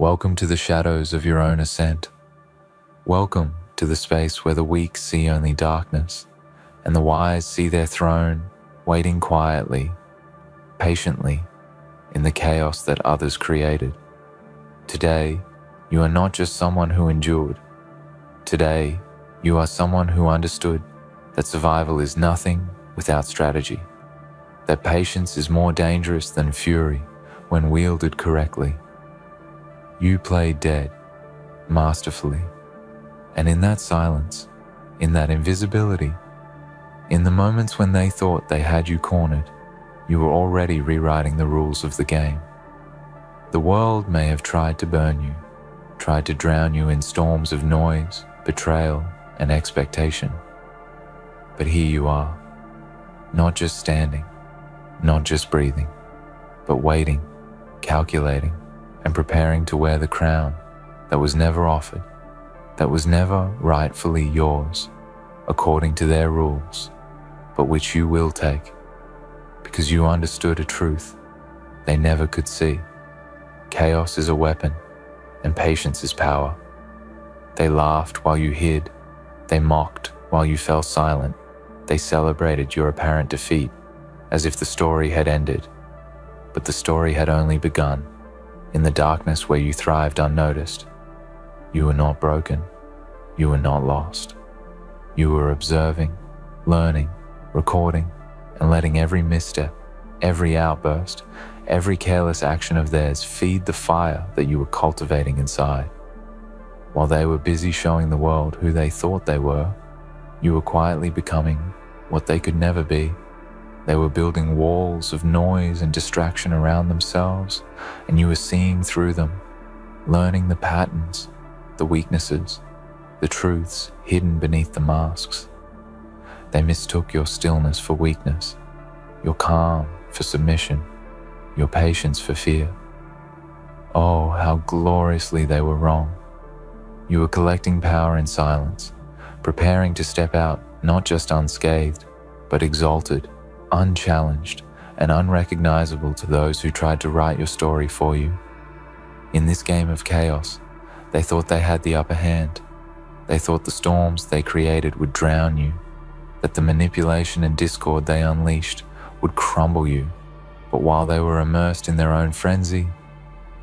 Welcome to the shadows of your own ascent. Welcome to the space where the weak see only darkness, and the wise see their throne waiting quietly, patiently, in the chaos that others created. Today, you are not just someone who endured. Today, you are someone who understood that survival is nothing without strategy, that patience is more dangerous than fury when wielded correctly. You played dead, masterfully, and in that silence, in that invisibility, in the moments when they thought they had you cornered, you were already rewriting the rules of the game. The world may have tried to burn you, tried to drown you in storms of noise, betrayal, and expectation. But here you are, not just standing, not just breathing, but waiting, calculating, and preparing to wear the crown that was never offered, that was never rightfully yours, according to their rules, but which you will take, because you understood a truth they never could see. Chaos is a weapon, and patience is power. They laughed while you hid, they mocked while you fell silent, they celebrated your apparent defeat, as if the story had ended, but the story had only begun. In the darkness where you thrived unnoticed, you were not broken, you were not lost. You were observing, learning, recording, and letting every misstep, every outburst, every careless action of theirs feed the fire that you were cultivating inside. While they were busy showing the world who they thought they were, you were quietly becoming what they could never be. They were building walls of noise and distraction around themselves, and you were seeing through them, learning the patterns, the weaknesses, the truths hidden beneath the masks. They mistook your stillness for weakness, your calm for submission, your patience for fear. Oh, how gloriously they were wrong. You were collecting power in silence, preparing to step out not just unscathed, but exalted, unchallenged, and unrecognizable to those who tried to write your story for you. In this game of chaos, they thought they had the upper hand. They thought the storms they created would drown you, that the manipulation and discord they unleashed would crumble you. But while they were immersed in their own frenzy,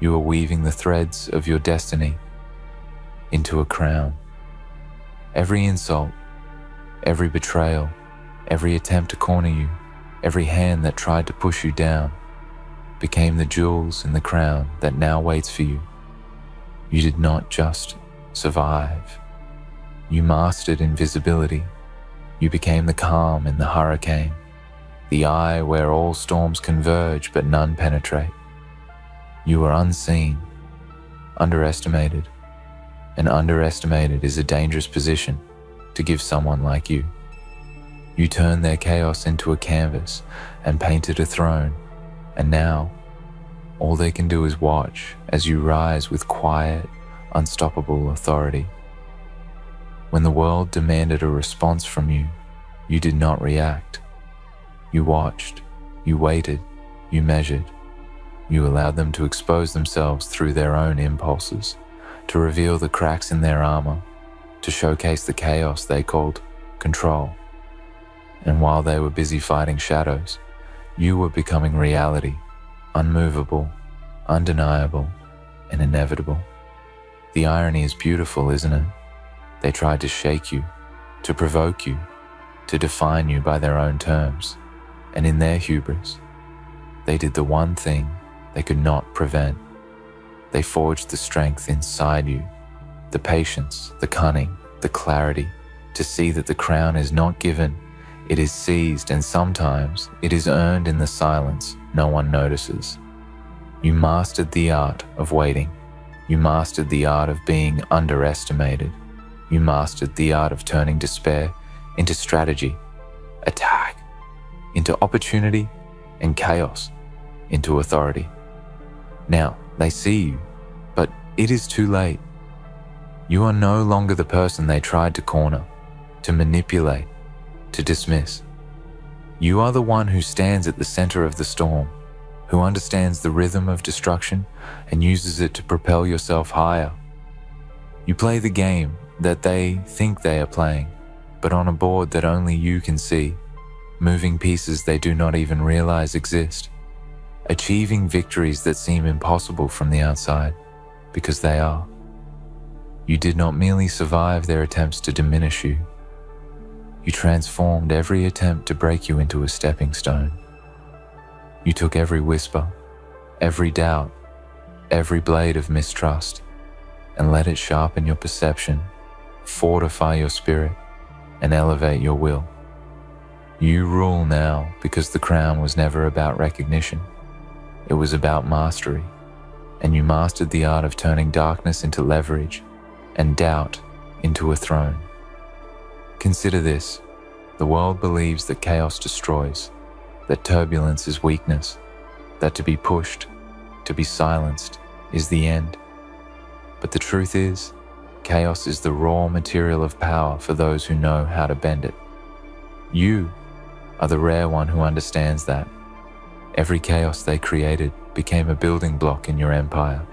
you were weaving the threads of your destiny into a crown. Every insult, every betrayal, every attempt to corner you, every hand that tried to push you down, became the jewels in the crown that now waits for you. You did not just survive. You mastered invisibility. You became the calm in the hurricane, the eye where all storms converge but none penetrate. You were unseen, underestimated, and underestimated is a dangerous position to give someone like you. You turned their chaos into a canvas and painted a throne, and now all they can do is watch as you rise with quiet, unstoppable authority. When the world demanded a response from you, you did not react. You watched, you waited, you measured. You allowed them to expose themselves through their own impulses, to reveal the cracks in their armor, to showcase the chaos they called control. And while they were busy fighting shadows, you were becoming reality, unmovable, undeniable, and inevitable. The irony is beautiful, isn't it? They tried to shake you, to provoke you, to define you by their own terms, and in their hubris, they did the one thing they could not prevent. They forged the strength inside you, the patience, the cunning, the clarity, to see that the crown is not given, it is seized, and sometimes it is earned in the silence no one notices. You mastered the art of waiting. You mastered the art of being underestimated. You mastered the art of turning despair into strategy, attack into opportunity, and chaos into authority. Now, they see you, but it is too late. You are no longer the person they tried to corner, to manipulate, to dismiss. You are the one who stands at the center of the storm, who understands the rhythm of destruction and uses it to propel yourself higher. You play the game that they think they are playing, but on a board that only you can see, moving pieces they do not even realize exist, achieving victories that seem impossible from the outside, because they are. You did not merely survive their attempts to diminish you. You transformed every attempt to break you into a stepping stone. You took every whisper, every doubt, every blade of mistrust, and let it sharpen your perception, fortify your spirit, and elevate your will. You rule now because the crown was never about recognition. It was about mastery, and you mastered the art of turning darkness into leverage and doubt into a throne. Consider this: the world believes that chaos destroys, that turbulence is weakness, that to be pushed, to be silenced, is the end. But the truth is, chaos is the raw material of power for those who know how to bend it. You are the rare one who understands that. Every chaos they created became a building block in your empire.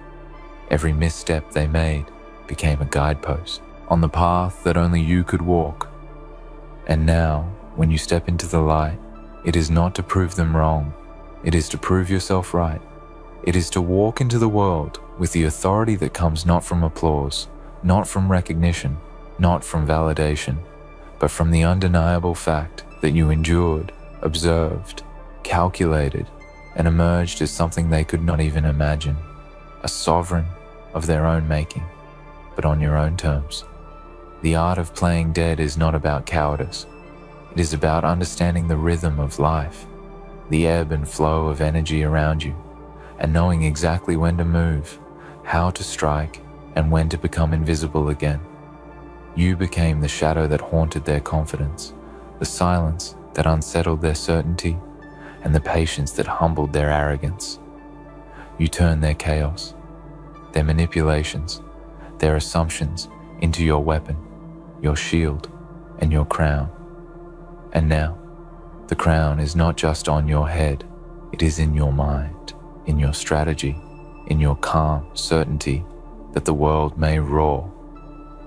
Every misstep they made became a guidepost on the path that only you could walk. And now, when you step into the light, it is not to prove them wrong. It is to prove yourself right. It is to walk into the world with the authority that comes not from applause, not from recognition, not from validation, but from the undeniable fact that you endured, observed, calculated, and emerged as something they could not even imagine, a sovereign of their own making, but on your own terms. The art of playing dead is not about cowardice. It is about understanding the rhythm of life, the ebb and flow of energy around you, and knowing exactly when to move, how to strike, and when to become invisible again. You became the shadow that haunted their confidence, the silence that unsettled their certainty, and the patience that humbled their arrogance. You turned their chaos, their manipulations, their assumptions into your weapon, your shield, and your crown. And now, the crown is not just on your head, it is in your mind, in your strategy, in your calm certainty that the world may roar,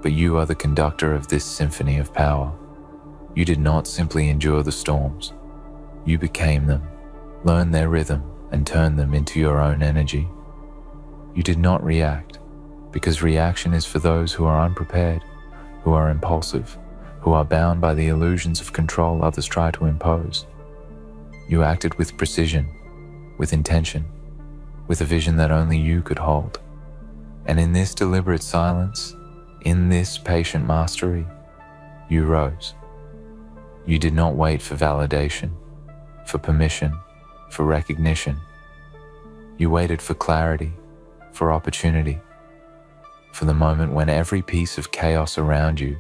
but you are the conductor of this symphony of power. You did not simply endure the storms. You became them, learned their rhythm, and turned them into your own energy. You did not react, because reaction is for those who are unprepared, who are impulsive, who are bound by the illusions of control others try to impose. You acted with precision, with intention, with a vision that only you could hold. And in this deliberate silence, in this patient mastery, you rose. You did not wait for validation, for permission, for recognition. You waited for clarity, for opportunity, for the moment when every piece of chaos around you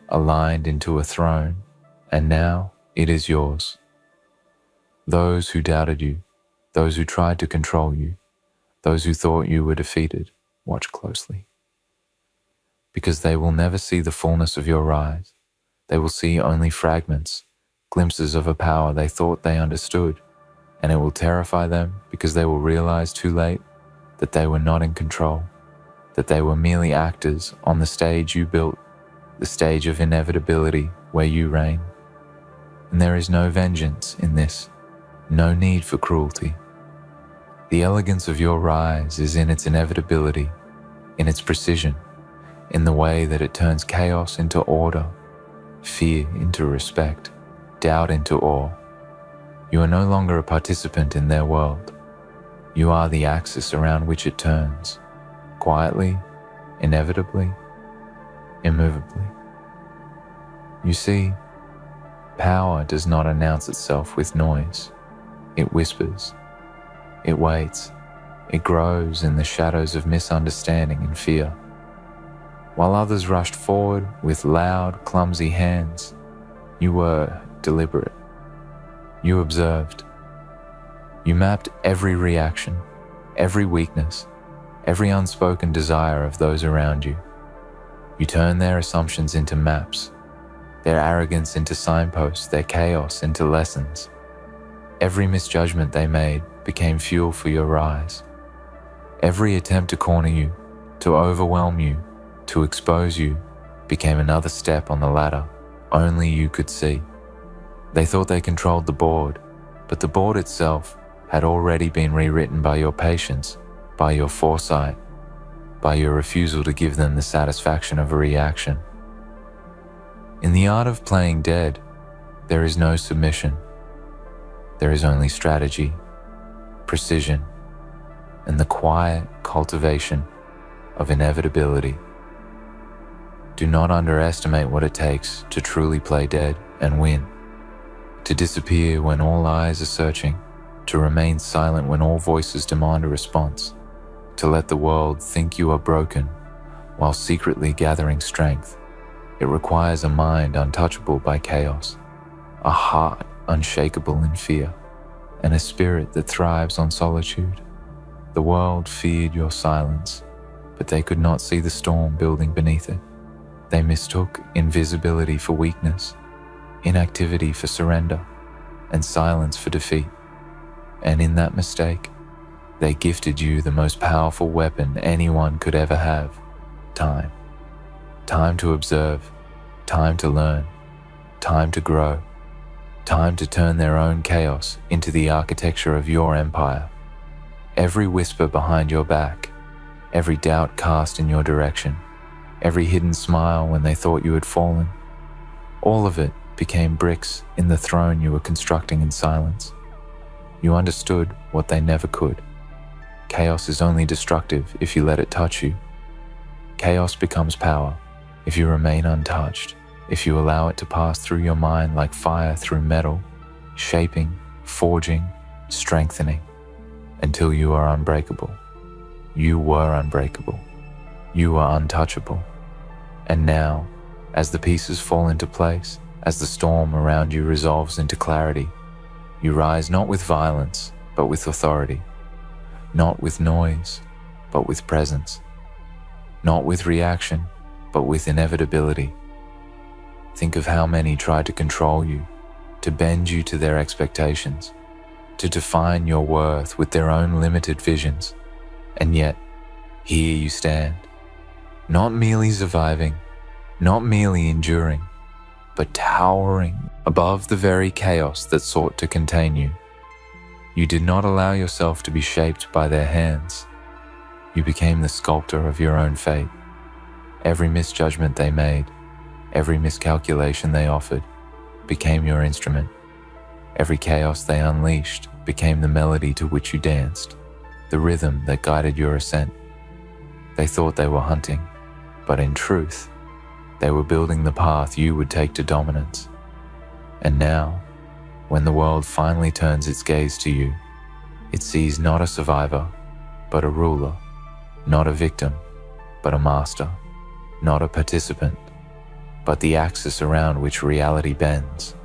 aligned into a throne, and now it is yours. Those who doubted you, those who tried to control you, those who thought you were defeated, watch closely. Because they will never see the fullness of your rise. They will see only fragments, glimpses of a power they thought they understood, and it will terrify them because they will realize too late that they were not in control, that they were merely actors on the stage you built, the stage of inevitability where you reign. And there is no vengeance in this, no need for cruelty. The elegance of your rise is in its inevitability, in its precision, in the way that it turns chaos into order, fear into respect, doubt into awe. You are no longer a participant in their world. You are the axis around which it turns, quietly, inevitably, immovably. You see, power does not announce itself with noise. It whispers. It waits. It grows in the shadows of misunderstanding and fear. While others rushed forward with loud, clumsy hands, you were deliberate. You observed. You mapped every reaction, every weakness, every unspoken desire of those around you. You turned their assumptions into maps, their arrogance into signposts, their chaos into lessons. Every misjudgment they made became fuel for your rise. Every attempt to corner you, to overwhelm you, to expose you, became another step on the ladder only you could see. They thought they controlled the board, but the board itself had already been rewritten by your patience, by your foresight, by your refusal to give them the satisfaction of a reaction. In the art of playing dead, there is no submission. There is only strategy, precision, and the quiet cultivation of inevitability. Do not underestimate what it takes to truly play dead and win. To disappear when all eyes are searching, to remain silent when all voices demand a response, to let the world think you are broken while secretly gathering strength. It requires a mind untouchable by chaos, a heart unshakable in fear, and a spirit that thrives on solitude. The world feared your silence, but they could not see the storm building beneath it. They mistook invisibility for weakness, inactivity for surrender, and silence for defeat. And in that mistake, they gifted you the most powerful weapon anyone could ever have: time. Time to observe, time to learn, time to grow, time to turn their own chaos into the architecture of your empire. Every whisper behind your back, every doubt cast in your direction, every hidden smile when they thought you had fallen, all of it became bricks in the throne you were constructing in silence. You understood what they never could. Chaos is only destructive if you let it touch you. Chaos becomes power if you remain untouched, if you allow it to pass through your mind like fire through metal, shaping, forging, strengthening, until you are unbreakable. You were unbreakable. You are untouchable. And now, as the pieces fall into place, as the storm around you resolves into clarity, you rise not with violence, but with authority, not with noise, but with presence, not with reaction, but with inevitability. Think of how many tried to control you, to bend you to their expectations, to define your worth with their own limited visions, and yet, here you stand, not merely surviving, not merely enduring, but towering above the very chaos that sought to contain you. You did not allow yourself to be shaped by their hands. You became the sculptor of your own fate. Every misjudgment they made, every miscalculation they offered, became your instrument. Every chaos they unleashed became the melody to which you danced, the rhythm that guided your ascent. They thought they were hunting, but in truth, they were building the path you would take to dominance. And now, when the world finally turns its gaze to you, it sees not a survivor, but a ruler, not a victim, but a master, not a participant, but the axis around which reality bends.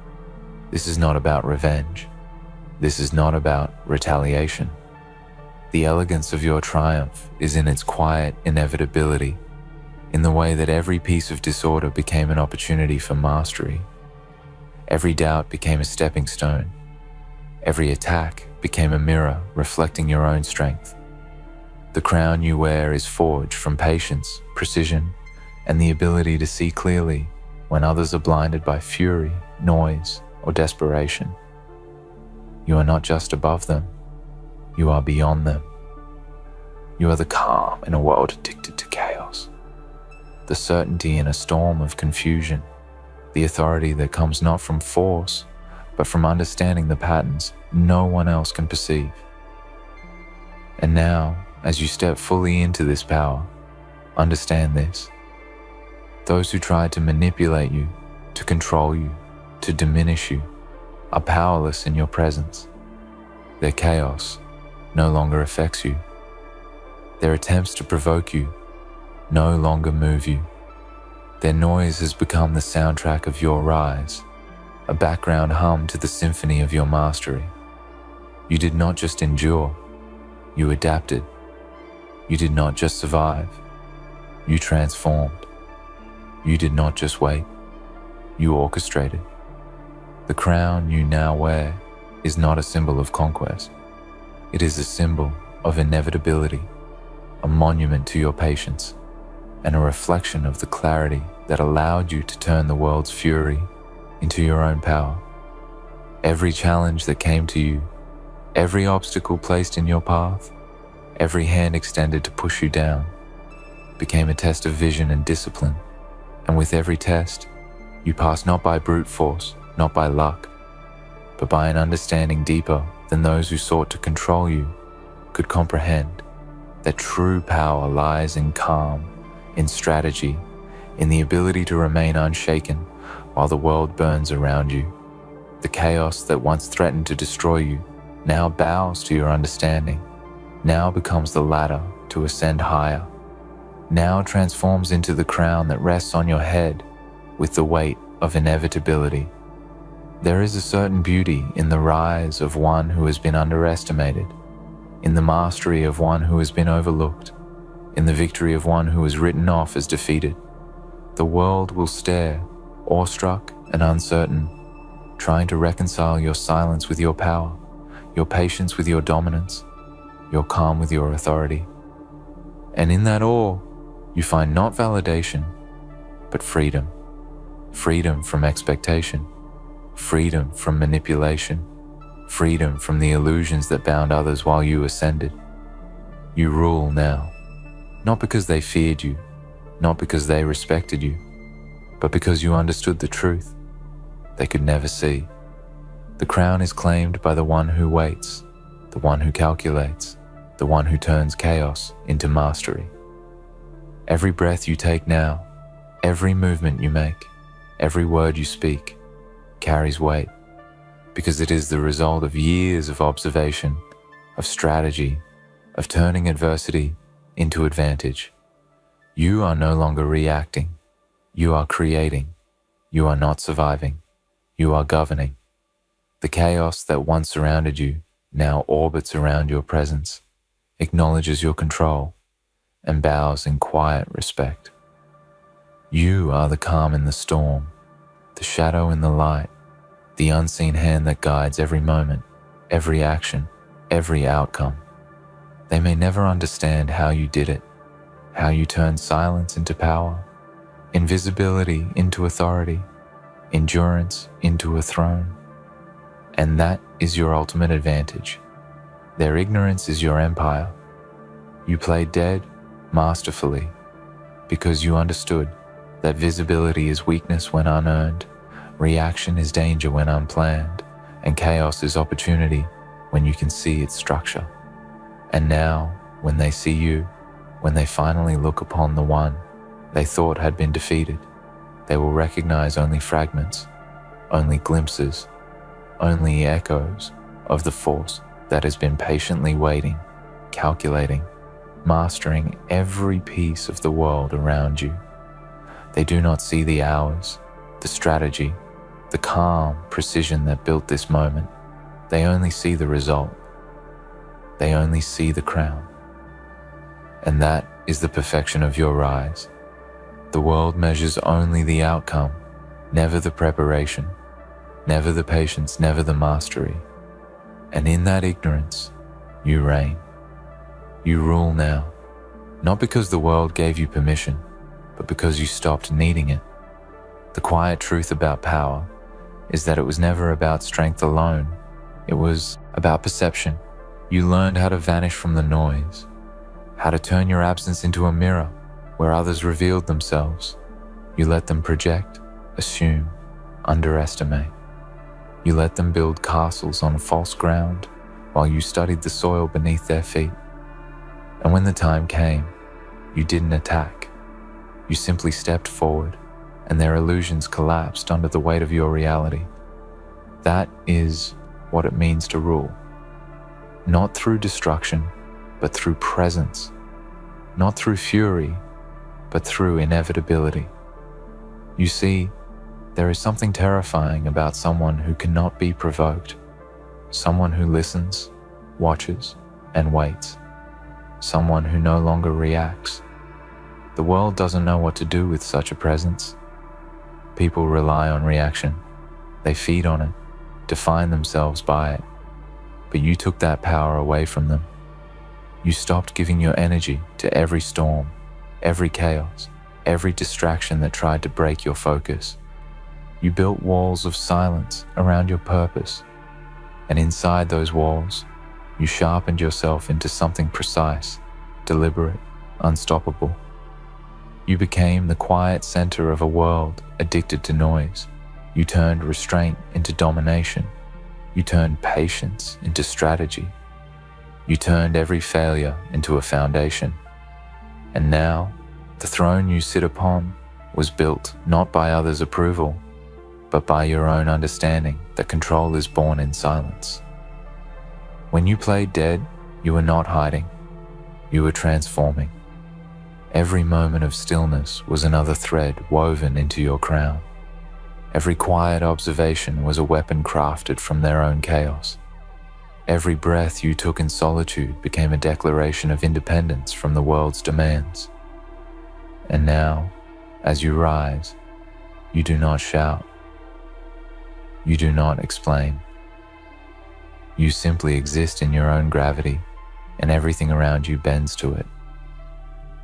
This is not about revenge. This is not about retaliation. The elegance of your triumph is in its quiet inevitability, in the way that every piece of disorder became an opportunity for mastery. Every doubt became a stepping stone. Every attack became a mirror reflecting your own strength. The crown you wear is forged from patience, precision, and the ability to see clearly when others are blinded by fury, noise, or desperation. You are not just above them, you are beyond them. You are the calm in a world addicted to chaos, the certainty in a storm of confusion, the authority that comes not from force, but from understanding the patterns no one else can perceive. And now, as you step fully into this power, understand this. Those who tried to manipulate you, to control you, to diminish you, are powerless in your presence. Their chaos no longer affects you. Their attempts to provoke you no longer move you. Their noise has become the soundtrack of your rise, a background hum to the symphony of your mastery. You did not just endure, you adapted. You did not just survive, you transformed. You did not just wait, you orchestrated. The crown you now wear is not a symbol of conquest. It is a symbol of inevitability, a monument to your patience, and a reflection of the clarity that allowed you to turn the world's fury into your own power. Every challenge that came to you, every obstacle placed in your path, every hand extended to push you down, became a test of vision and discipline. And with every test, you passed not by brute force, not by luck, but by an understanding deeper than those who sought to control you could comprehend, that true power lies in calm, in strategy, in the ability to remain unshaken while the world burns around you. The chaos that once threatened to destroy you now bows to your understanding, now becomes the ladder to ascend higher, now transforms into the crown that rests on your head with the weight of inevitability. There is a certain beauty in the rise of one who has been underestimated, in the mastery of one who has been overlooked, in the victory of one who is written off as defeated. The world will stare, awestruck and uncertain, trying to reconcile your silence with your power, your patience with your dominance, your calm with your authority. And in that awe, you find not validation, but freedom. Freedom from expectation, freedom from manipulation, freedom from the illusions that bound others while you ascended. You rule now, not because they feared you, not because they respected you, but because you understood the truth they could never see. The crown is claimed by the one who waits, the one who calculates, the one who turns chaos into mastery. Every breath you take now, every movement you make, every word you speak carries weight, because it is the result of years of observation, of strategy, of turning adversity into advantage. You are no longer reacting. You are creating. You are not surviving. You are governing. The chaos that once surrounded you now orbits around your presence, acknowledges your control, and bows in quiet respect. You are the calm in the storm, the shadow in the light, the unseen hand that guides every moment, every action, every outcome. They may never understand how you did it, how you turned silence into power, invisibility into authority, endurance into a throne. And that is your ultimate advantage. Their ignorance is your empire. You played dead masterfully because you understood that visibility is weakness when unearned, reaction is danger when unplanned, and chaos is opportunity when you can see its structure. And now, when they see you, when they finally look upon the one they thought had been defeated, they will recognize only fragments, only glimpses, only echoes of the force that has been patiently waiting, calculating, mastering every piece of the world around you. They do not see the hours, the strategy, the calm precision that built this moment. They only see the result. They only see the crown. And that is the perfection of your rise. The world measures only the outcome, never the preparation, never the patience, never the mastery. And in that ignorance, you reign. You rule now, not because the world gave you permission, but because you stopped needing it. The quiet truth about power is that it was never about strength alone. It was about perception. You learned how to vanish from the noise, how to turn your absence into a mirror where others revealed themselves. You let them project, assume, underestimate. You let them build castles on false ground while you studied the soil beneath their feet. And when the time came, you didn't attack. You simply stepped forward, and their illusions collapsed under the weight of your reality. That is what it means to rule. Not through destruction, but through presence. Not through fury, but through inevitability. You see, there is something terrifying about someone who cannot be provoked, someone who listens, watches, and waits, someone who no longer reacts. The world doesn't know what to do with such a presence. People rely on reaction. They feed on it, define themselves by it. but you took that power away from them. You stopped giving your energy to every storm, every chaos, every distraction that tried to break your focus. You built walls of silence around your purpose, and inside those walls, you sharpened yourself into something precise, deliberate, unstoppable. You became the quiet center of a world addicted to noise. You turned restraint into domination. You turned patience into strategy. You turned every failure into a foundation. And now, the throne you sit upon was built not by others' approval, but by your own understanding that control is born in silence. When you played dead, you were not hiding. You were transforming. Every moment of stillness was another thread woven into your crown. Every quiet observation was a weapon crafted from their own chaos. Every breath you took in solitude became a declaration of independence from the world's demands. And now, as you rise, you do not shout. You do not explain. You simply exist in your own gravity, and everything around you bends to it.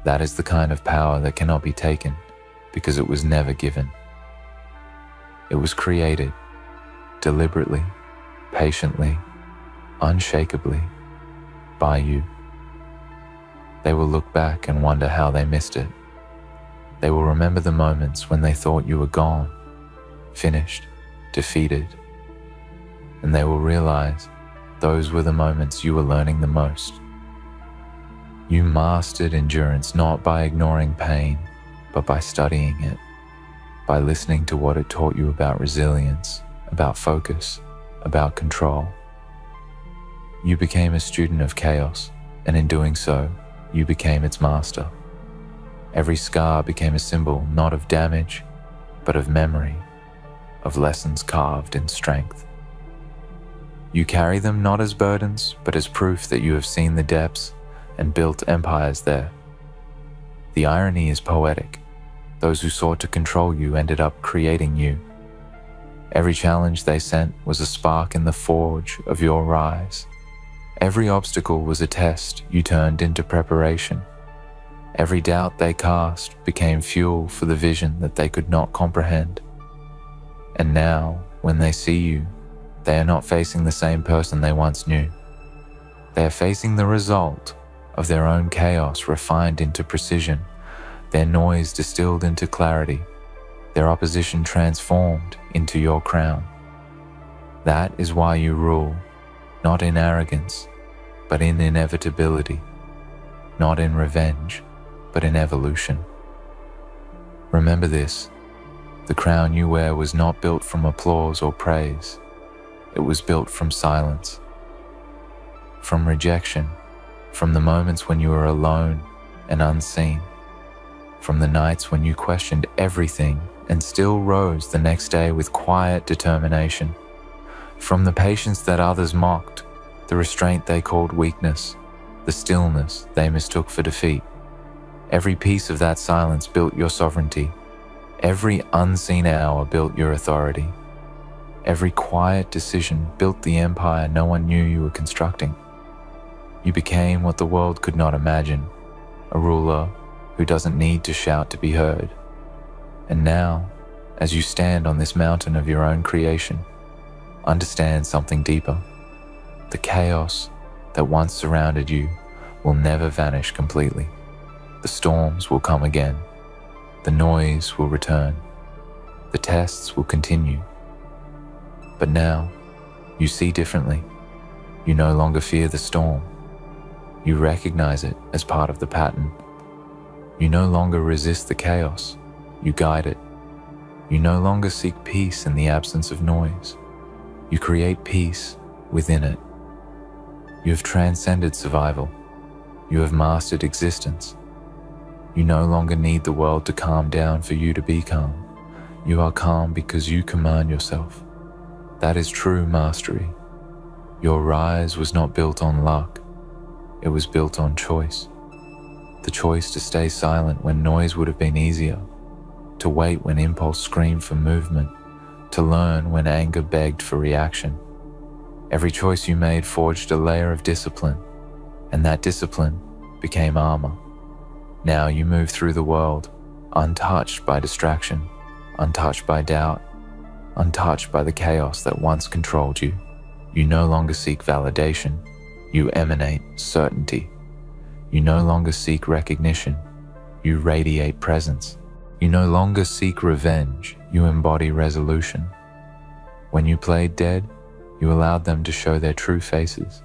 That is the kind of power that cannot be taken because it was never given. It was created deliberately, patiently, unshakably by you. They will look back and wonder how they missed it. They will remember the moments when they thought you were gone, finished, defeated, and they will realize those were the moments you were learning the most. You mastered endurance not by ignoring pain, but by studying it, by listening to what it taught you about resilience, about focus, about control. You became a student of chaos, and in doing so, you became its master. Every scar became a symbol not of damage, but of memory, of lessons carved in strength. You carry them not as burdens, but as proof that you have seen the depths and built empires there. The irony is poetic. Those who sought to control you ended up creating you. Every challenge they sent was a spark in the forge of your rise. Every obstacle was a test you turned into preparation. Every doubt they cast became fuel for the vision that they could not comprehend. And now, when they see you, they are not facing the same person they once knew. They are facing the result of their own chaos refined into precision, their noise distilled into clarity, their opposition transformed into your crown. That is why you rule, not in arrogance, but in inevitability, not in revenge, but in evolution. Remember this, the crown you wear was not built from applause or praise. It was built from silence, from rejection, from the moments when you were alone and unseen, from the nights when you questioned everything and still rose the next day with quiet determination, from the patience that others mocked, the restraint they called weakness, the stillness they mistook for defeat. Every piece of that silence built your sovereignty. Every unseen hour built your authority. Every quiet decision built the empire no one knew you were constructing. You became what the world could not imagine, a ruler who doesn't need to shout to be heard. And now, as you stand on this mountain of your own creation, understand something deeper. The chaos that once surrounded you will never vanish completely. The storms will come again. The noise will return. The tests will continue. But now, you see differently. You no longer fear the storm. You recognize it as part of the pattern. You no longer resist the chaos. You guide it. You no longer seek peace in the absence of noise. You create peace within it. You have transcended survival. You have mastered existence. You no longer need the world to calm down for you to be calm. You are calm because you command yourself. That is true mastery. Your rise was not built on luck. It was built on choice. The choice to stay silent when noise would have been easier, to wait when impulse screamed for movement, to learn when anger begged for reaction. Every choice you made forged a layer of discipline, and that discipline became armor. Now you move through the world, untouched by distraction, untouched by doubt, untouched by the chaos that once controlled you. You no longer seek validation, you emanate certainty. You no longer seek recognition, you radiate presence. You no longer seek revenge, you embody resolution. When you played dead, you allowed them to show their true faces.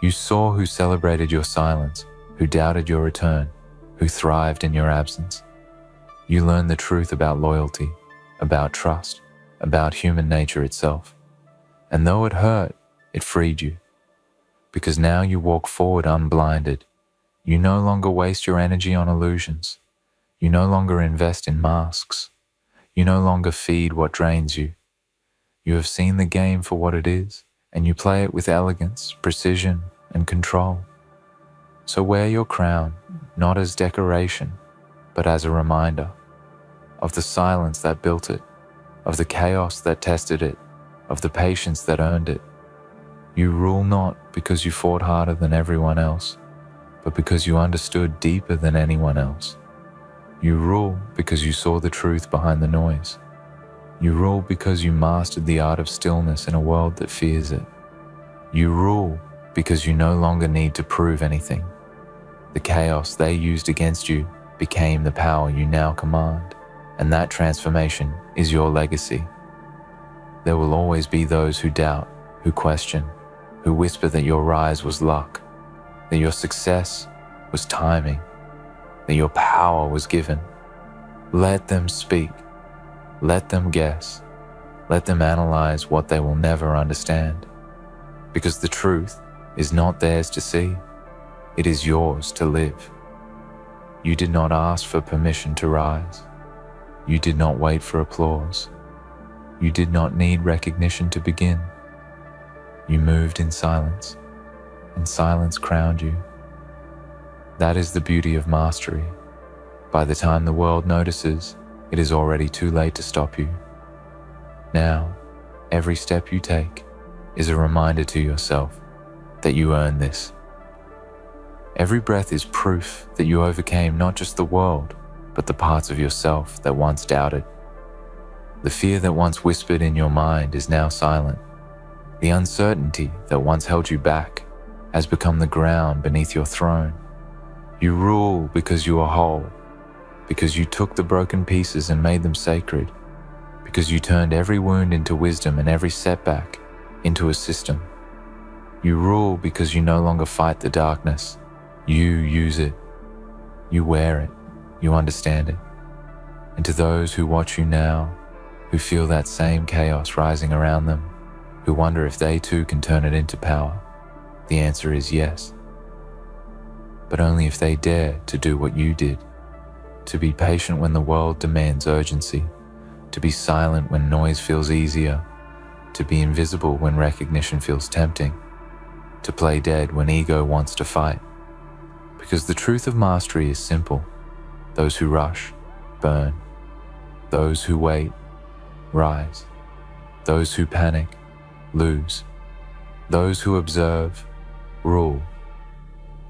You saw who celebrated your silence, who doubted your return, who thrived in your absence. You learned the truth about loyalty, about trust, about human nature itself. And though it hurt, it freed you. Because now you walk forward unblinded. You no longer waste your energy on illusions. You no longer invest in masks. You no longer feed what drains you. You have seen the game for what it is, and you play it with elegance, precision, and control. So wear your crown, not as decoration, but as a reminder of the silence that built it, of the chaos that tested it, of the patience that earned it. You rule not because you fought harder than everyone else, but because you understood deeper than anyone else. You rule because you saw the truth behind the noise. You rule because you mastered the art of stillness in a world that fears it. You rule because you no longer need to prove anything. The chaos they used against you became the power you now command, and that transformation is your legacy. There will always be those who doubt, who question, who whisper that your rise was luck, that your success was timing, that your power was given. Let them speak. Let them guess. Let them analyze what they will never understand. Because the truth is not theirs to see. It is yours to live. You did not ask for permission to rise. You did not wait for applause. You did not need recognition to begin. You moved in silence, and silence crowned you. That is the beauty of mastery. By the time the world notices, it is already too late to stop you. Now, every step you take is a reminder to yourself that you earn this. Every breath is proof that you overcame not just the world, but the parts of yourself that once doubted. The fear that once whispered in your mind is now silent. The uncertainty that once held you back has become the ground beneath your throne. You rule because you are whole, because you took the broken pieces and made them sacred, because you turned every wound into wisdom and every setback into a system. You rule because you no longer fight the darkness. You use it. You wear it. You understand it. And to those who watch you now, who feel that same chaos rising around them, who wonder if they too can turn it into power, the answer is yes. But only if they dare to do what you did, to be patient when the world demands urgency, to be silent when noise feels easier, to be invisible when recognition feels tempting, to play dead when ego wants to fight. Because the truth of mastery is simple. Those who rush, burn. Those who wait, rise. Those who panic, lose. Those who observe, rule.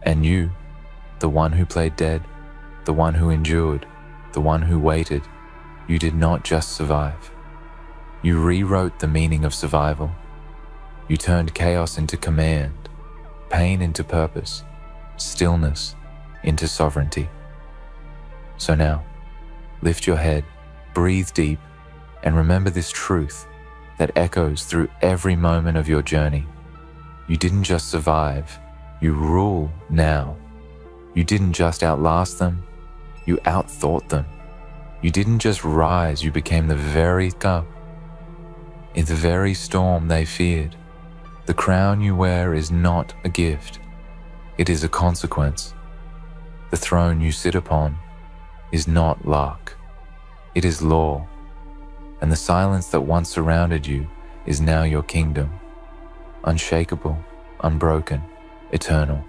And you, the one who played dead, the one who endured, the one who waited, you did not just survive. You rewrote the meaning of survival. You turned chaos into command, pain into purpose, stillness into sovereignty. So now, lift your head, breathe deep, and remember this truth that echoes through every moment of your journey. You didn't just survive, you rule now. You didn't just outlast them, you outthought them. You didn't just rise, you became the very cup. In the very storm they feared, the crown you wear is not a gift. It is a consequence. The throne you sit upon is not luck. It is law. And the silence that once surrounded you is now your kingdom. Unshakable, unbroken, eternal.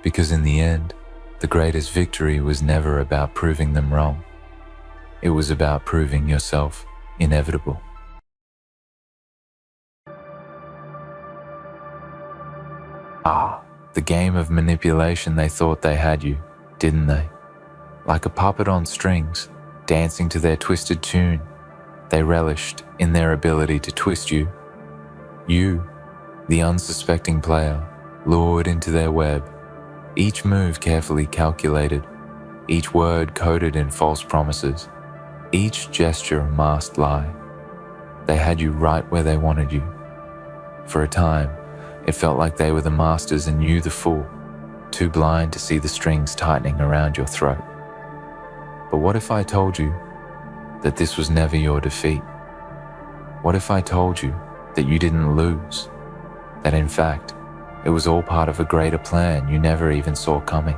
Because in the end, the greatest victory was never about proving them wrong. It was about proving yourself inevitable. The game of manipulation they thought they had you, didn't they? Like a puppet on strings, dancing to their twisted tune, they relished in their ability to twist you. You, the unsuspecting player, lured into their web, each move carefully calculated, each word coded in false promises, each gesture a masked lie. They had you right where they wanted you. For a time, it felt like they were the masters and you the fool, too blind to see the strings tightening around your throat. But what if I told you that this was never your defeat? What if I told you that you didn't lose? That in fact, it was all part of a greater plan you never even saw coming?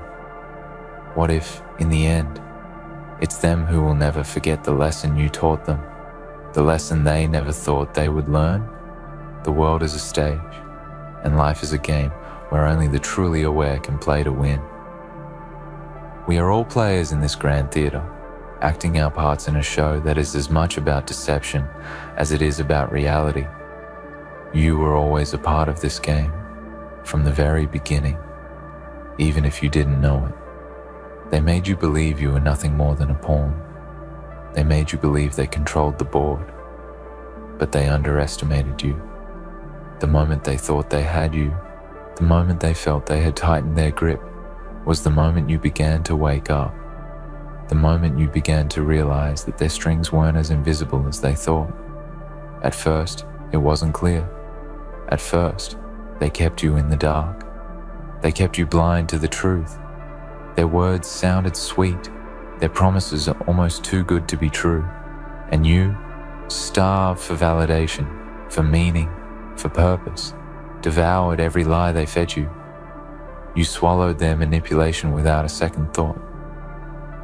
What if, in the end, it's them who will never forget the lesson you taught them, the lesson they never thought they would learn? The world is a stage, and life is a game where only the truly aware can play to win. We are all players in this grand theater, acting our parts in a show that is as much about deception as it is about reality. You were always a part of this game, from the very beginning, even if you didn't know it. They made you believe you were nothing more than a pawn. They made you believe they controlled the board, but they underestimated you. The moment they thought they had you, the moment they felt they had tightened their grip, was the moment you began to wake up. The moment you began to realize that their strings weren't as invisible as they thought. At first, it wasn't clear. At first, they kept you in the dark. They kept you blind to the truth. Their words sounded sweet. Their promises are almost too good to be true. And you, starved for validation, for meaning, for purpose, devoured every lie they fed you. You swallowed their manipulation without a second thought.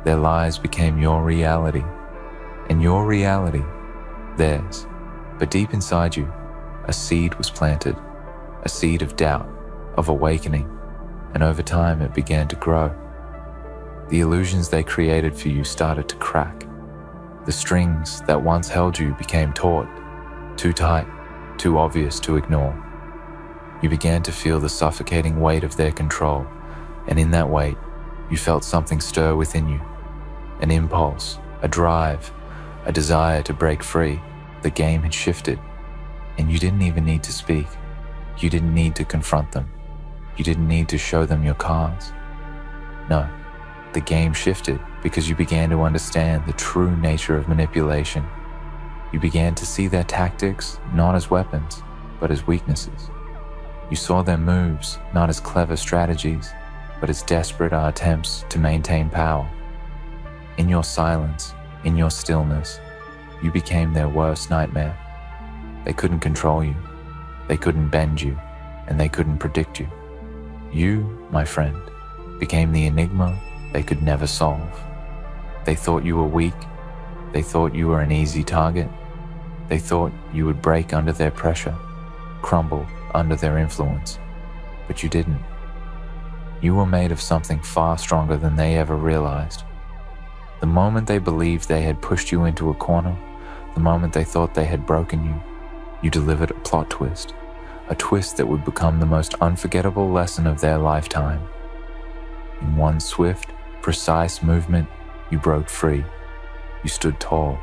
Their lies became your reality, and your reality, theirs. But deep inside you, a seed was planted, a seed of doubt, of awakening, and over time it began to grow. The illusions they created for you started to crack. The strings that once held you became taut, too tight, too obvious to ignore. You began to feel the suffocating weight of their control, and in that weight, you felt something stir within you. An impulse, a drive, a desire to break free. The game had shifted, and you didn't even need to speak. You didn't need to confront them. You didn't need to show them your cards. No, the game shifted because you began to understand the true nature of manipulation. You began to see their tactics not as weapons, but as weaknesses. You saw their moves not as clever strategies, but as desperate attempts to maintain power. In your silence, in your stillness, you became their worst nightmare. They couldn't control you, they couldn't bend you, and they couldn't predict you. You, my friend, became the enigma they could never solve. They thought you were weak. They thought you were an easy target. They thought you would break under their pressure, crumble under their influence. But you didn't. You were made of something far stronger than they ever realized. The moment they believed they had pushed you into a corner, the moment they thought they had broken you, you delivered a plot twist, a twist that would become the most unforgettable lesson of their lifetime. In one swift, precise movement, you broke free. You stood tall.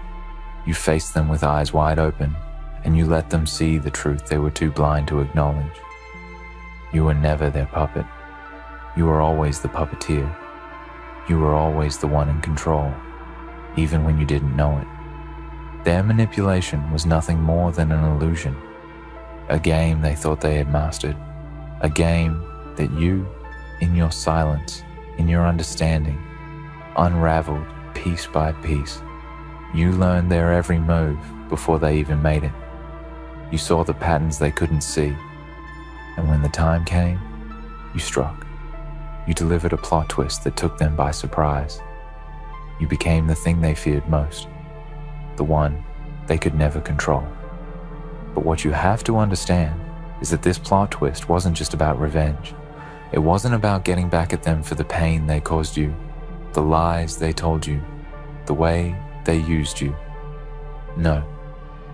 You faced them with eyes wide open, and you let them see the truth they were too blind to acknowledge. You were never their puppet. You were always the puppeteer. You were always the one in control, even when you didn't know it. Their manipulation was nothing more than an illusion, a game they thought they had mastered, a game that you, in your silence, in your understanding, unraveled piece by piece. You learned their every move before they even made it. You saw the patterns they couldn't see, and when the time came, you struck. You delivered a plot twist that took them by surprise. You became the thing they feared most, the one they could never control. But what you have to understand is that this plot twist wasn't just about revenge. It wasn't about getting back at them for the pain they caused you, the lies they told you, the way they used you. No,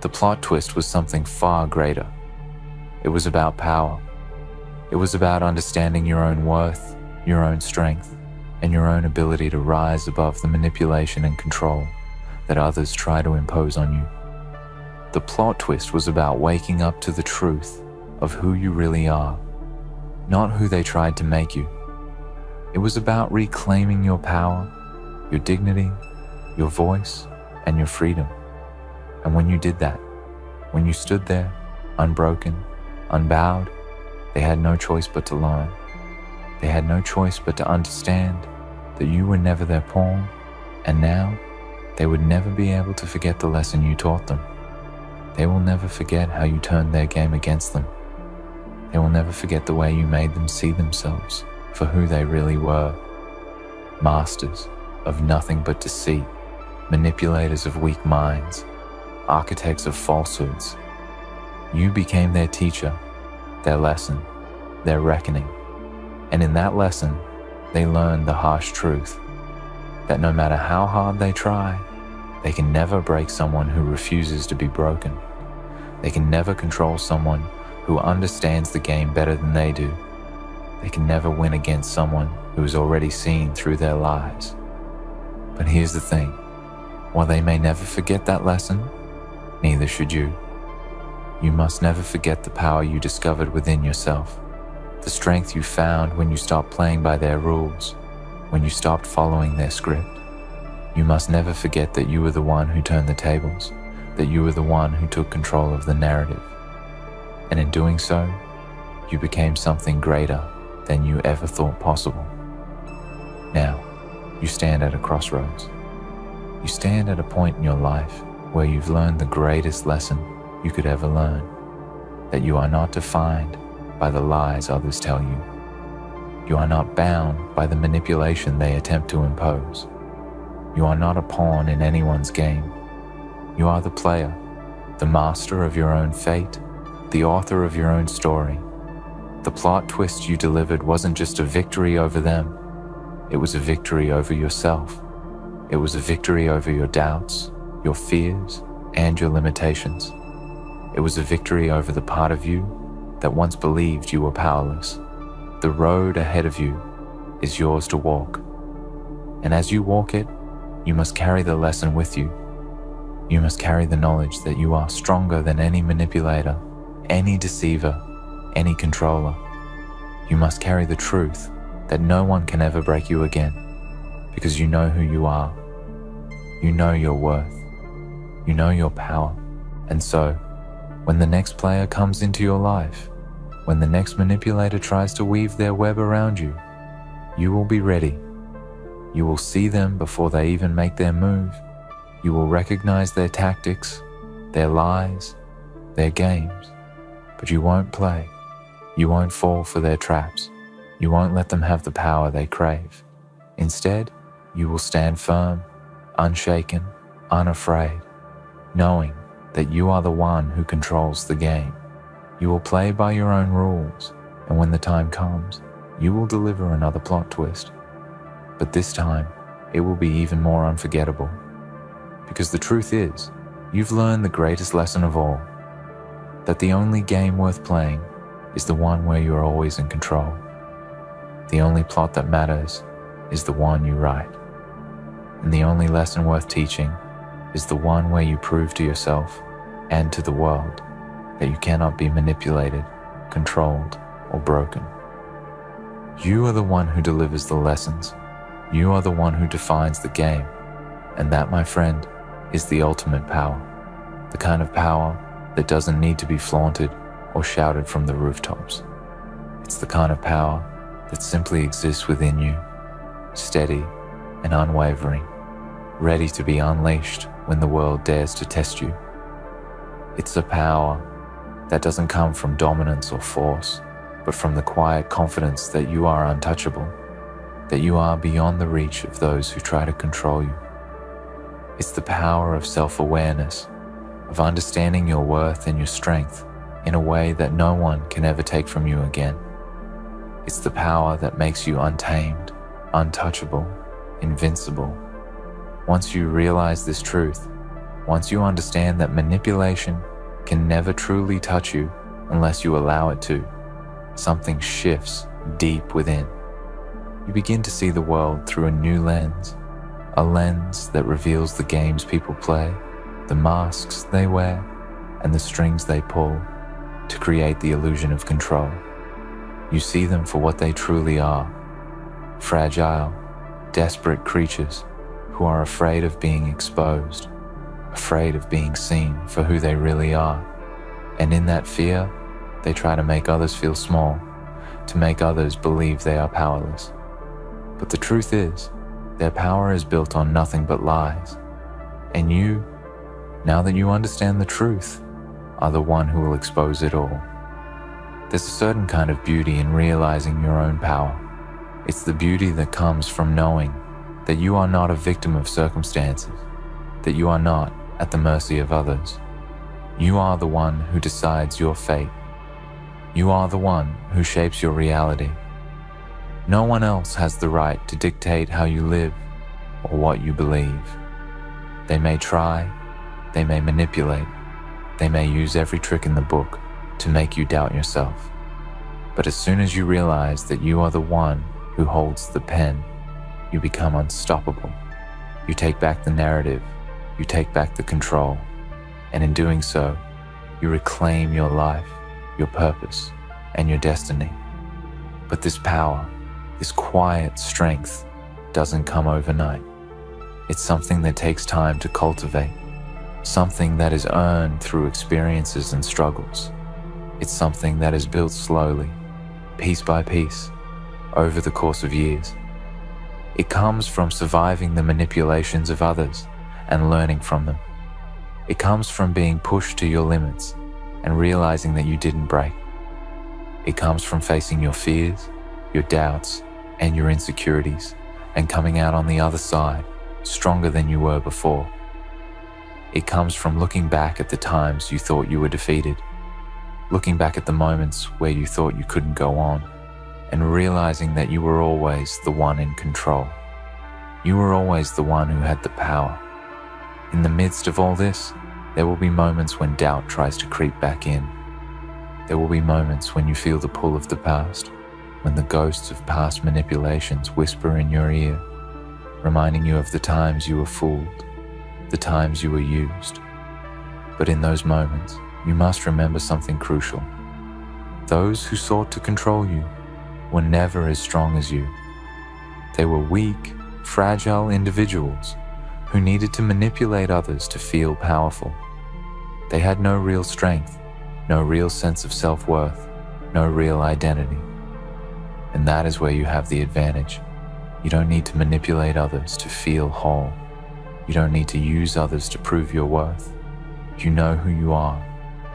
the plot twist was something far greater. It was about power. It was about understanding your own worth, your own strength, and your own ability to rise above the manipulation and control that others try to impose on you. The plot twist was about waking up to the truth of who you really are, not who they tried to make you. It was about reclaiming your power, your dignity, your voice, and your freedom. And when you did that, when you stood there, unbroken, unbowed, they had no choice but to learn. They had no choice but to understand that you were never their pawn, and now they would never be able to forget the lesson you taught them. They will never forget how you turned their game against them. They will never forget the way you made them see themselves for who they really were. Masters of nothing but deceit, manipulators of weak minds, architects of falsehoods. You became their teacher, their lesson, their reckoning. And in that lesson, they learned the harsh truth that no matter how hard they try, they can never break someone who refuses to be broken. They can never control someone who understands the game better than they do. They can never win against someone who has already seen through their lies. But here's the thing, while they may never forget that lesson, neither should you. You must never forget the power you discovered within yourself, the strength you found when you stopped playing by their rules, when you stopped following their script. You must never forget that you were the one who turned the tables, that you were the one who took control of the narrative. And in doing so, you became something greater than you ever thought possible. Now, you stand at a crossroads. You stand at a point in your life where you've learned the greatest lesson you could ever learn, that you are not defined by the lies others tell you. You are not bound by the manipulation they attempt to impose. You are not a pawn in anyone's game. You are the player, the master of your own fate, the author of your own story. The plot twist you delivered wasn't just a victory over them. It was a victory over yourself. It was a victory over your doubts, your fears, and your limitations. It was a victory over the part of you that once believed you were powerless. The road ahead of you is yours to walk. And as you walk it, you must carry the lesson with you. You must carry the knowledge that you are stronger than any manipulator, any deceiver, any controller. You must carry the truth that no one can ever break you again, because you know who you are. You know your worth. You know your power. And so, when the next player comes into your life, when the next manipulator tries to weave their web around you, you will be ready. You will see them before they even make their move. You will recognize their tactics, their lies, their games, but you won't play. You won't fall for their traps. You won't let them have the power they crave. Instead, you will stand firm, unshaken, unafraid, knowing that you are the one who controls the game. You will play by your own rules, and when the time comes, you will deliver another plot twist. But this time, it will be even more unforgettable. Because the truth is, you've learned the greatest lesson of all, that the only game worth playing is the one where you are always in control. The only plot that matters is the one you write. And the only lesson worth teaching is the one where you prove to yourself and to the world that you cannot be manipulated, controlled, or broken. You are the one who delivers the lessons. You are the one who defines the game. And that, my friend, is the ultimate power. The kind of power that doesn't need to be flaunted or shouted from the rooftops. It's the kind of power that simply exists within you, steady and unwavering, ready to be unleashed when the world dares to test you. It's a power that doesn't come from dominance or force, but from the quiet confidence that you are untouchable, that you are beyond the reach of those who try to control you. It's the power of self-awareness, of understanding your worth and your strength in a way that no one can ever take from you again. It's the power that makes you untamed, untouchable, invincible. Once you realize this truth, once you understand that manipulation can never truly touch you unless you allow it to, something shifts deep within. You begin to see the world through a new lens, a lens that reveals the games people play, the masks they wear, and the strings they pull to create the illusion of control. You see them for what they truly are: fragile, desperate creatures who are afraid of being exposed, afraid of being seen for who they really are. And in that fear, they try to make others feel small, to make others believe they are powerless. But the truth is, their power is built on nothing but lies. And you, now that you understand the truth, are the one who will expose it all. There's a certain kind of beauty in realizing your own power. It's the beauty that comes from knowing that you are not a victim of circumstances, that you are not at the mercy of others. You are the one who decides your fate. You are the one who shapes your reality. No one else has the right to dictate how you live or what you believe. They may try, they may manipulate, they may use every trick in the book to make you doubt yourself. But as soon as you realize that you are the one who holds the pen, you become unstoppable. You take back the narrative, you take back the control, and in doing so, you reclaim your life, your purpose, and your destiny. But this power, this quiet strength, doesn't come overnight. It's something that takes time to cultivate, something that is earned through experiences and struggles. It's something that is built slowly, piece by piece, over the course of years. It comes from surviving the manipulations of others and learning from them. It comes from being pushed to your limits and realizing that you didn't break. It comes from facing your fears, your doubts, and your insecurities, and coming out on the other side stronger than you were before. It comes from looking back at the times you thought you were defeated, looking back at the moments where you thought you couldn't go on, and realizing that you were always the one in control. You were always the one who had the power. In the midst of all this, there will be moments when doubt tries to creep back in. There will be moments when you feel the pull of the past, when the ghosts of past manipulations whisper in your ear, reminding you of the times you were fooled, the times you were used. But in those moments, you must remember something crucial. Those who sought to control you were never as strong as you. They were weak, fragile individuals who needed to manipulate others to feel powerful. They had no real strength, no real sense of self-worth, no real identity. And that is where you have the advantage. You don't need to manipulate others to feel whole. You don't need to use others to prove your worth. You know who you are,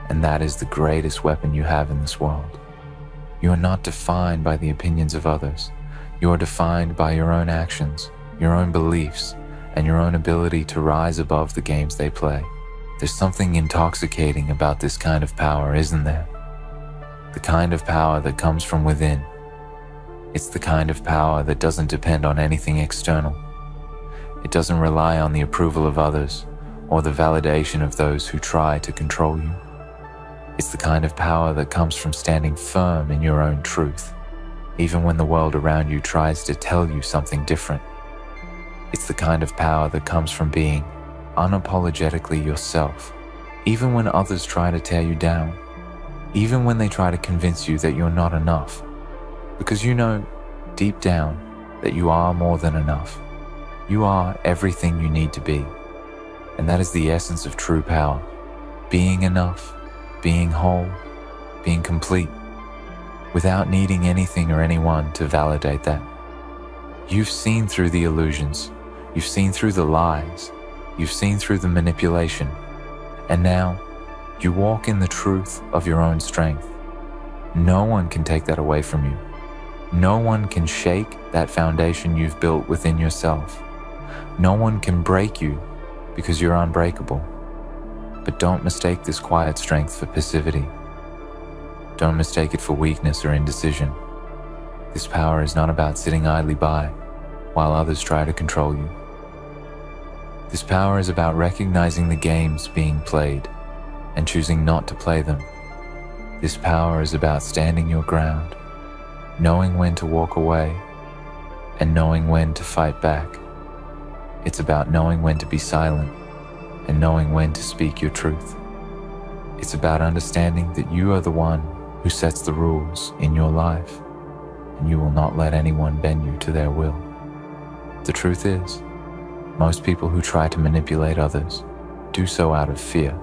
and that is the greatest weapon you have in this world. You are not defined by the opinions of others. You are defined by your own actions, your own beliefs, and your own ability to rise above the games they play. There's something intoxicating about this kind of power, isn't there? The kind of power that comes from within. It's the kind of power that doesn't depend on anything external. It doesn't rely on the approval of others or the validation of those who try to control you. It's the kind of power that comes from standing firm in your own truth, even when the world around you tries to tell you something different. It's the kind of power that comes from being unapologetically yourself, even when others try to tear you down, even when they try to convince you that you're not enough, because you know deep down that you are more than enough. You are everything you need to be, and that is the essence of true power: being enough, being whole, being complete, without needing anything or anyone to validate that. You've seen through the illusions, you've seen through the lies, you've seen through the manipulation, and now you walk in the truth of your own strength. No one can take that away from you. No one can shake that foundation you've built within yourself. No one can break you because you're unbreakable. But don't mistake this quiet strength for passivity. Don't mistake it for weakness or indecision. This power is not about sitting idly by while others try to control you. This power is about recognizing the games being played and choosing not to play them. This power is about standing your ground, knowing when to walk away, and knowing when to fight back. It's about knowing when to be silent and knowing when to speak your truth. It's about understanding that you are the one who sets the rules in your life, and you will not let anyone bend you to their will. The truth is, most people who try to manipulate others do so out of fear.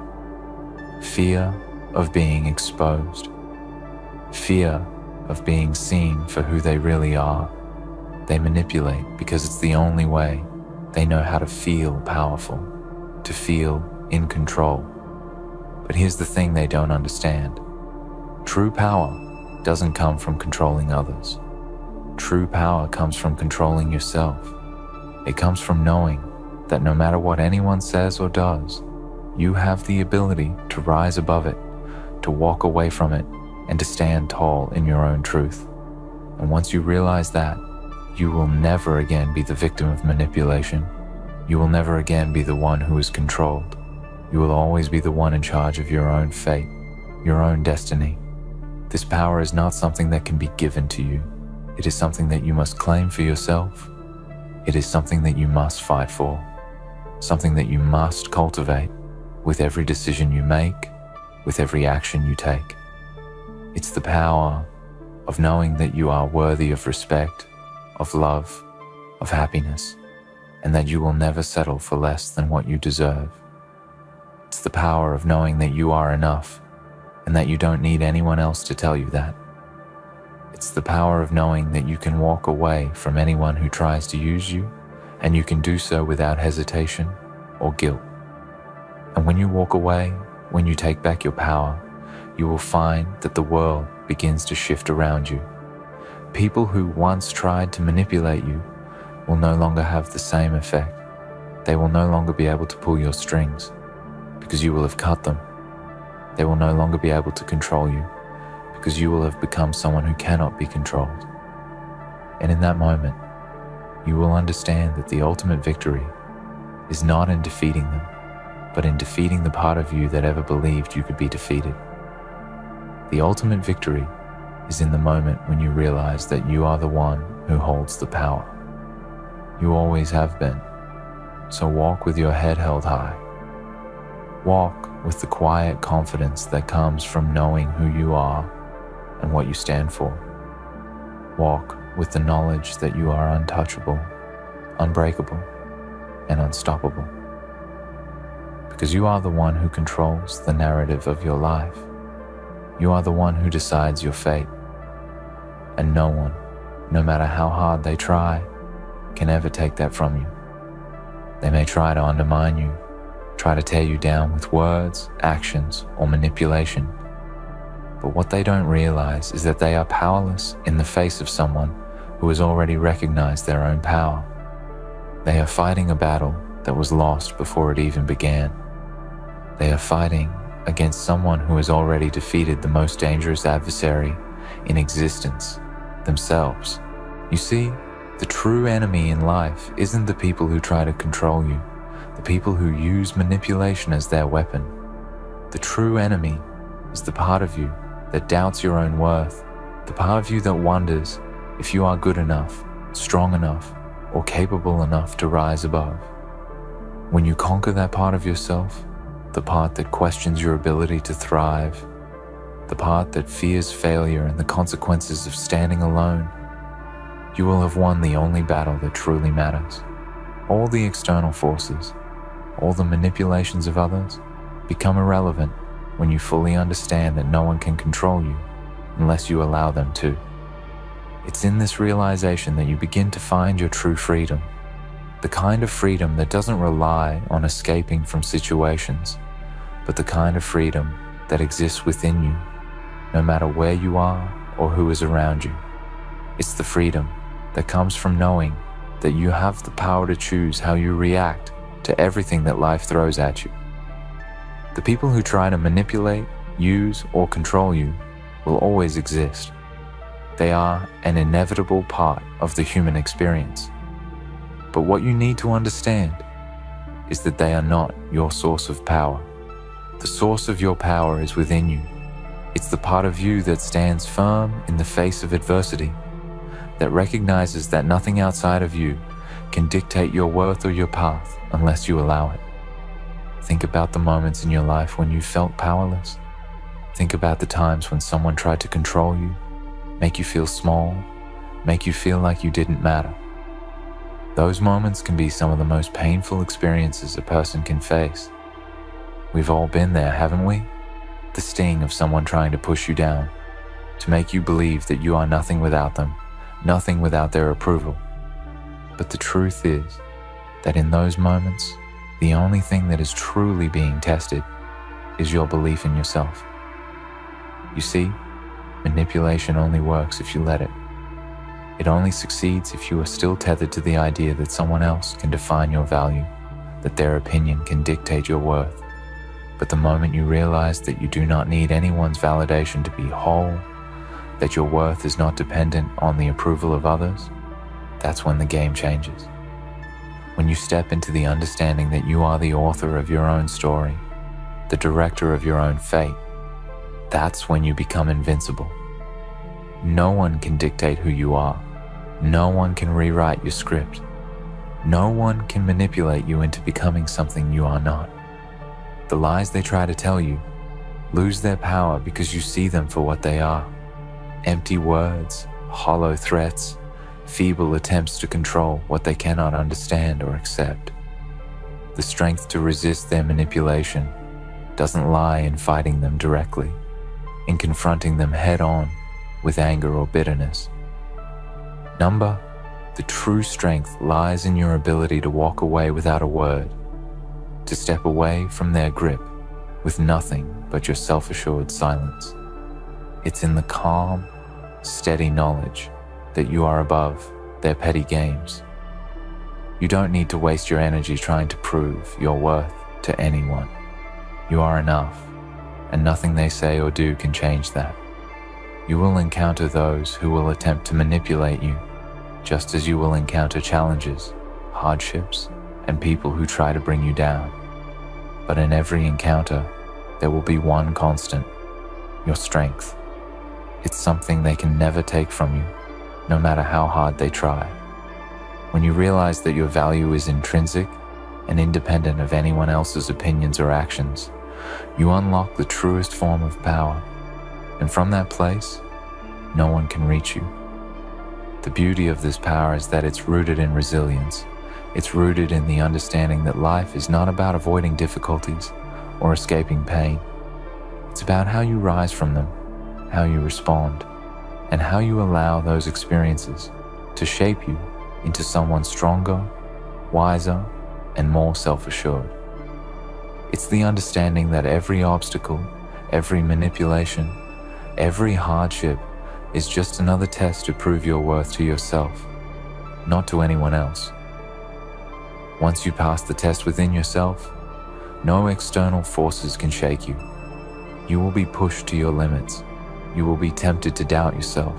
Fear of being exposed. Fear of being seen for who they really are. They manipulate because it's the only way they know how to feel powerful, to feel in control. But here's the thing they don't understand. True power doesn't come from controlling others. True power comes from controlling yourself. It comes from knowing that no matter what anyone says or does, you have the ability to rise above it, to walk away from it, and to stand tall in your own truth. And once you realize that, you will never again be the victim of manipulation. You will never again be the one who is controlled. You will always be the one in charge of your own fate, your own destiny. This power is not something that can be given to you. It is something that you must claim for yourself. It is something that you must fight for, something that you must cultivate with every decision you make, with every action you take. It's the power of knowing that you are worthy of respect, of love, of happiness, and that you will never settle for less than what you deserve. It's the power of knowing that you are enough and that you don't need anyone else to tell you that. It's the power of knowing that you can walk away from anyone who tries to use you, and you can do so without hesitation or guilt. And when you walk away, when you take back your power, you will find that the world begins to shift around you. People who once tried to manipulate you will no longer have the same effect. They will no longer be able to pull your strings because you will have cut them. They will no longer be able to control you because you will have become someone who cannot be controlled. And in that moment, you will understand that the ultimate victory is not in defeating them, but in defeating the part of you that ever believed you could be defeated. The ultimate victory is in the moment when you realize that you are the one who holds the power. You always have been. So walk with your head held high. Walk with the quiet confidence that comes from knowing who you are and what you stand for. Walk with the knowledge that you are untouchable, unbreakable, and unstoppable. Because you are the one who controls the narrative of your life. You are the one who decides your fate. And no one, no matter how hard they try, can ever take that from you. They may try to undermine you, try to tear you down with words, actions, or manipulation. But what they don't realize is that they are powerless in the face of someone who has already recognized their own power. They are fighting a battle that was lost before it even began. They are fighting against someone who has already defeated the most dangerous adversary in existence, themselves. You see, the true enemy in life isn't the people who try to control you, the people who use manipulation as their weapon. The true enemy is the part of you that doubts your own worth, the part of you that wonders if you are good enough, strong enough, or capable enough to rise above. When you conquer that part of yourself, the part that questions your ability to thrive, the part that fears failure and the consequences of standing alone, you will have won the only battle that truly matters. All the external forces, all the manipulations of others, become irrelevant when you fully understand that no one can control you unless you allow them to. It's in this realization that you begin to find your true freedom, the kind of freedom that doesn't rely on escaping from situations, but the kind of freedom that exists within you, no matter where you are or who is around you. It's the freedom that comes from knowing that you have the power to choose how you react to everything that life throws at you. The people who try to manipulate, use, or control you will always exist. They are an inevitable part of the human experience. But what you need to understand is that they are not your source of power. The source of your power is within you. It's the part of you that stands firm in the face of adversity, that recognizes that nothing outside of you can dictate your worth or your path unless you allow it. Think about the moments in your life when you felt powerless. Think about the times when someone tried to control you, make you feel small, make you feel like you didn't matter. Those moments can be some of the most painful experiences a person can face. We've all been there, haven't we? The sting of someone trying to push you down, to make you believe that you are nothing without them, nothing without their approval. But the truth is that in those moments, the only thing that is truly being tested is your belief in yourself. You see, manipulation only works if you let it. It only succeeds if you are still tethered to the idea that someone else can define your value, that their opinion can dictate your worth. But the moment you realize that you do not need anyone's validation to be whole, that your worth is not dependent on the approval of others, that's when the game changes. When you step into the understanding that you are the author of your own story, the director of your own fate, that's when you become invincible. No one can dictate who you are. No one can rewrite your script. No one can manipulate you into becoming something you are not. The lies they try to tell you lose their power because you see them for what they are. Empty words, hollow threats, feeble attempts to control what they cannot understand or accept. The strength to resist their manipulation doesn't lie in fighting them directly, in confronting them head-on with anger or bitterness. The true strength lies in your ability to walk away without a word, to step away from their grip with nothing but your self-assured silence. It's in the calm, steady knowledge that you are above their petty games. You don't need to waste your energy trying to prove your worth to anyone. You are enough, and nothing they say or do can change that. You will encounter those who will attempt to manipulate you, just as you will encounter challenges, hardships, and people who try to bring you down. But in every encounter, there will be one constant: your strength. It's something they can never take from you, no matter how hard they try. When you realize that your value is intrinsic and independent of anyone else's opinions or actions, you unlock the truest form of power. And from that place, no one can reach you. The beauty of this power is that it's rooted in resilience. It's rooted in the understanding that life is not about avoiding difficulties or escaping pain. It's about how you rise from them, how you respond, and how you allow those experiences to shape you into someone stronger, wiser, and more self-assured. It's the understanding that every obstacle, every manipulation, every hardship is just another test to prove your worth to yourself, not to anyone else. Once you pass the test within yourself, no external forces can shake you. You will be pushed to your limits. You will be tempted to doubt yourself,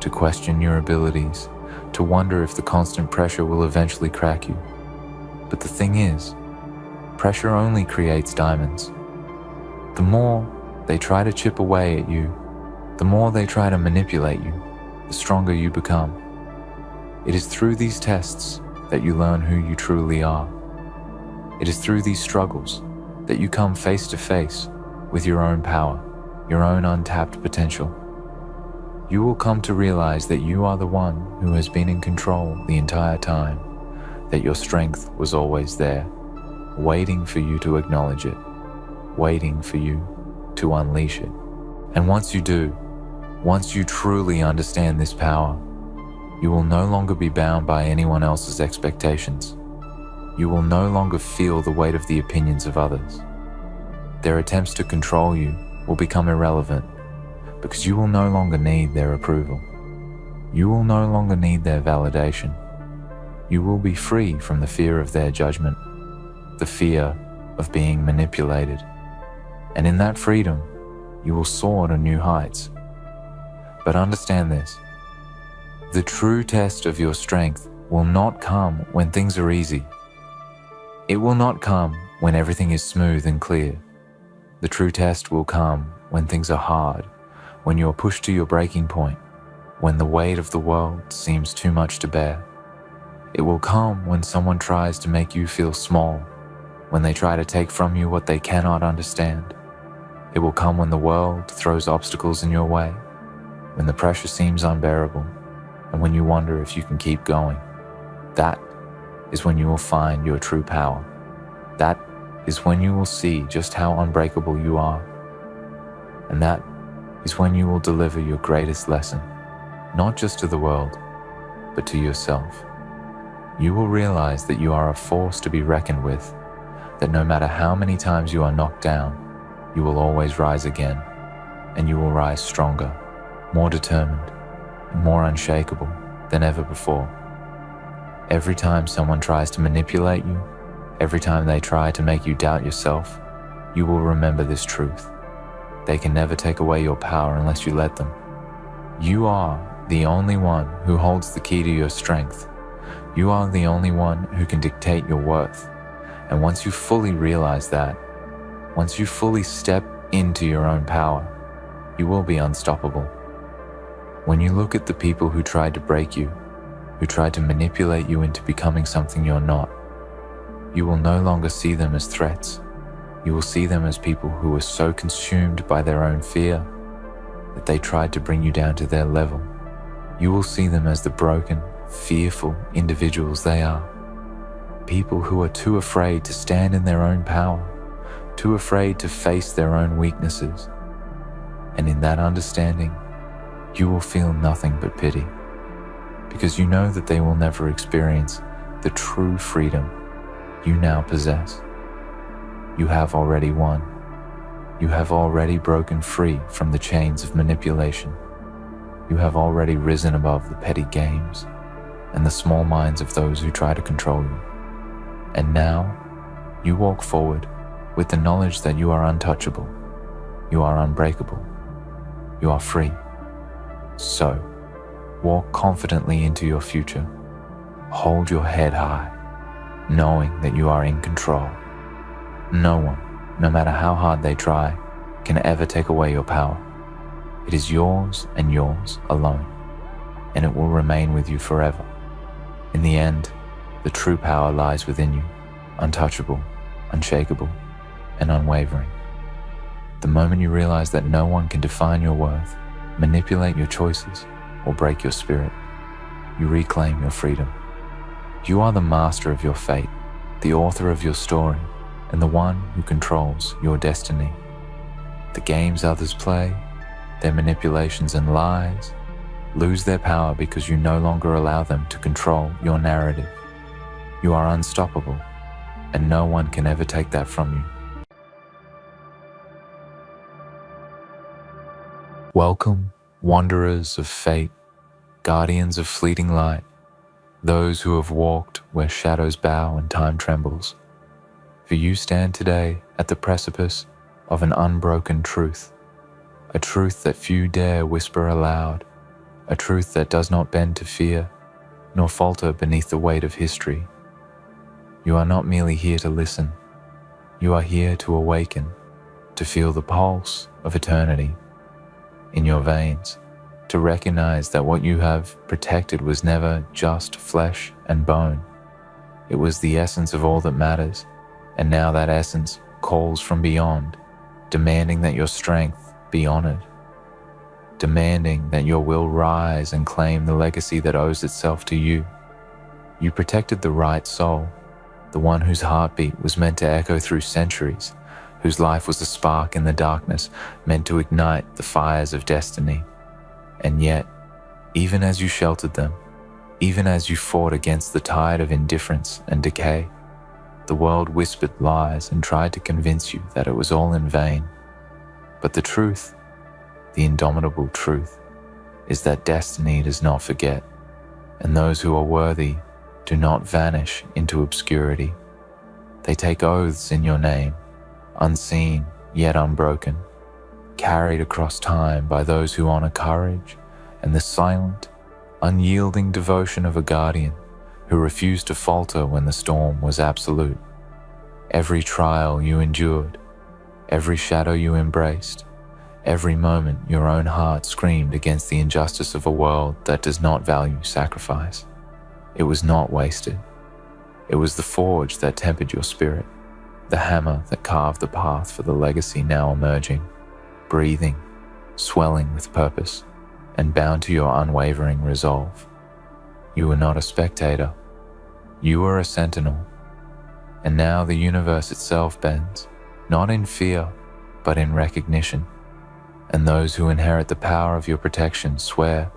to question your abilities, to wonder if the constant pressure will eventually crack you. But the thing is, pressure only creates diamonds. The more they try to chip away at you, the more they try to manipulate you, the stronger you become. It is through these tests that you learn who you truly are. It is through these struggles that you come face to face with your own power, your own untapped potential. You will come to realize that you are the one who has been in control the entire time, that your strength was always there, waiting for you to acknowledge it, waiting for you to unleash it. And once you do, once you truly understand this power, you will no longer be bound by anyone else's expectations. You will no longer feel the weight of the opinions of others. Their attempts to control you will become irrelevant because you will no longer need their approval. You will no longer need their validation. You will be free from the fear of their judgment, the fear of being manipulated. And in that freedom, you will soar to new heights. But understand this: the true test of your strength will not come when things are easy. It will not come when everything is smooth and clear. The true test will come when things are hard, when you are pushed to your breaking point, when the weight of the world seems too much to bear. It will come when someone tries to make you feel small, when they try to take from you what they cannot understand. It will come when the world throws obstacles in your way, when the pressure seems unbearable, and when you wonder if you can keep going. That is when you will find your true power. That is when you will see just how unbreakable you are. And that is when you will deliver your greatest lesson, not just to the world, but to yourself. You will realize that you are a force to be reckoned with, that no matter how many times you are knocked down, you will always rise again, and you will rise stronger, more determined, and more unshakable than ever before. Every time someone tries to manipulate you, every time they try to make you doubt yourself, you will remember this truth. They can never take away your power unless you let them. You are the only one who holds the key to your strength. You are the only one who can dictate your worth. And once you fully realize that, once you fully step into your own power, you will be unstoppable. When you look at the people who tried to break you, who tried to manipulate you into becoming something you're not, you will no longer see them as threats. You will see them as people who were so consumed by their own fear that they tried to bring you down to their level. You will see them as the broken, fearful individuals they are. People who are too afraid to stand in their own power, too afraid to face their own weaknesses. And in that understanding, you will feel nothing but pity, because you know that they will never experience the true freedom you now possess. You have already won. You have already broken free from the chains of manipulation. You have already risen above the petty games and the small minds of those who try to control you. And now, you walk forward with the knowledge that you are untouchable, you are unbreakable, you are free. So, walk confidently into your future. Hold your head high, knowing that you are in control. No one, no matter how hard they try, can ever take away your power. It is yours and yours alone, and it will remain with you forever. In the end, the true power lies within you, untouchable, unshakable, and unwavering. The moment you realize that no one can define your worth, manipulate your choices, or break your spirit, you reclaim your freedom. You are the master of your fate, the author of your story, and the one who controls your destiny. The games others play, their manipulations and lies, lose their power because you no longer allow them to control your narrative. You are unstoppable, and no one can ever take that from you. Welcome, wanderers of fate, guardians of fleeting light, those who have walked where shadows bow and time trembles. For you stand today at the precipice of an unbroken truth, a truth that few dare whisper aloud, a truth that does not bend to fear, nor falter beneath the weight of history. You are not merely here to listen, you are here to awaken, to feel the pulse of eternity in your veins, to recognize that what you have protected was never just flesh and bone. It was the essence of all that matters, and now that essence calls from beyond, demanding that your strength be honored, demanding that your will rise and claim the legacy that owes itself to you. You protected the right soul, the one whose heartbeat was meant to echo through centuries, whose life was a spark in the darkness meant to ignite the fires of destiny. And yet, even as you sheltered them, even as you fought against the tide of indifference and decay, the world whispered lies and tried to convince you that it was all in vain. But the truth, the indomitable truth, is that destiny does not forget, and those who are worthy do not vanish into obscurity. They take oaths in your name, unseen yet unbroken, carried across time by those who honor courage and the silent, unyielding devotion of a guardian who refused to falter when the storm was absolute. Every trial you endured, every shadow you embraced, every moment your own heart screamed against the injustice of a world that does not value sacrifice. It was not wasted. It was the forge that tempered your spirit, the hammer that carved the path for the legacy now emerging, breathing, swelling with purpose, and bound to your unwavering resolve. You were not a spectator. You were a sentinel. And now the universe itself bends, not in fear, but in recognition. And those who inherit the power of your protection swear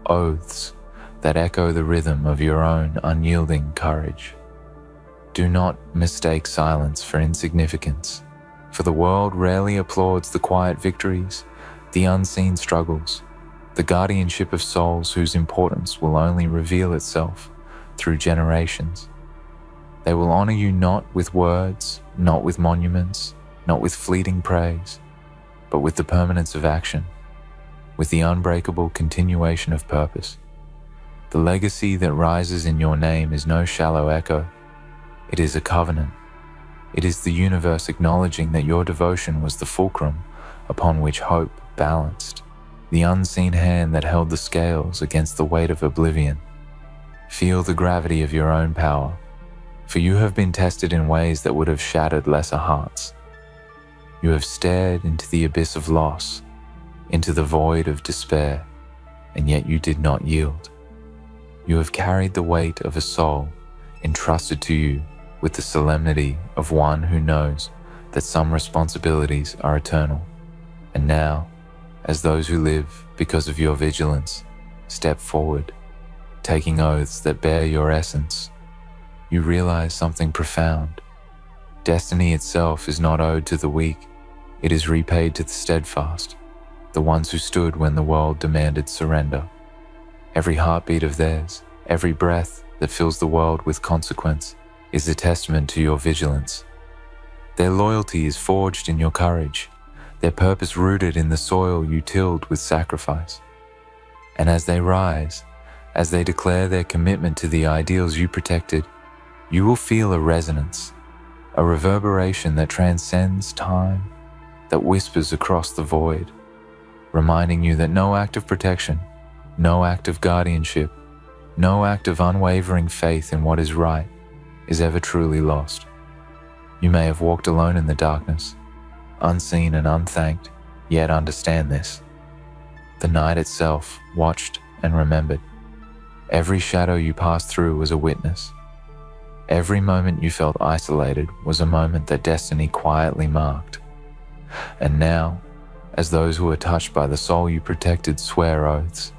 oaths that echo the rhythm of your own unyielding courage. Do not mistake silence for insignificance, for the world rarely applauds the quiet victories, the unseen struggles, the guardianship of souls whose importance will only reveal itself through generations. They will honor you not with words, not with monuments, not with fleeting praise, but with the permanence of action, with the unbreakable continuation of purpose. The legacy that rises in your name is no shallow echo. It is a covenant. It is the universe acknowledging that your devotion was the fulcrum upon which hope balanced, the unseen hand that held the scales against the weight of oblivion. Feel the gravity of your own power, for you have been tested in ways that would have shattered lesser hearts. You have stared into the abyss of loss, into the void of despair, and yet you did not yield. You have carried the weight of a soul entrusted to you with the solemnity of one who knows that some responsibilities are eternal. And now, as those who live because of your vigilance step forward, taking oaths that bear your essence, you realize something profound. Destiny itself is not owed to the weak, it is repaid to the steadfast, the ones who stood when the world demanded surrender. Every heartbeat of theirs, every breath that fills the world with consequence, is a testament to your vigilance. Their loyalty is forged in your courage, their purpose rooted in the soil you tilled with sacrifice. And as they rise, as they declare their commitment to the ideals you protected, you will feel a resonance, a reverberation that transcends time, that whispers across the void, reminding you that no act of protection, no act of guardianship, no act of unwavering faith in what is right is ever truly lost. You may have walked alone in the darkness, unseen and unthanked, yet understand this. The night itself watched and remembered. Every shadow you passed through was a witness. Every moment you felt isolated was a moment that destiny quietly marked. And now, as those who are touched by the soul you protected swear oaths,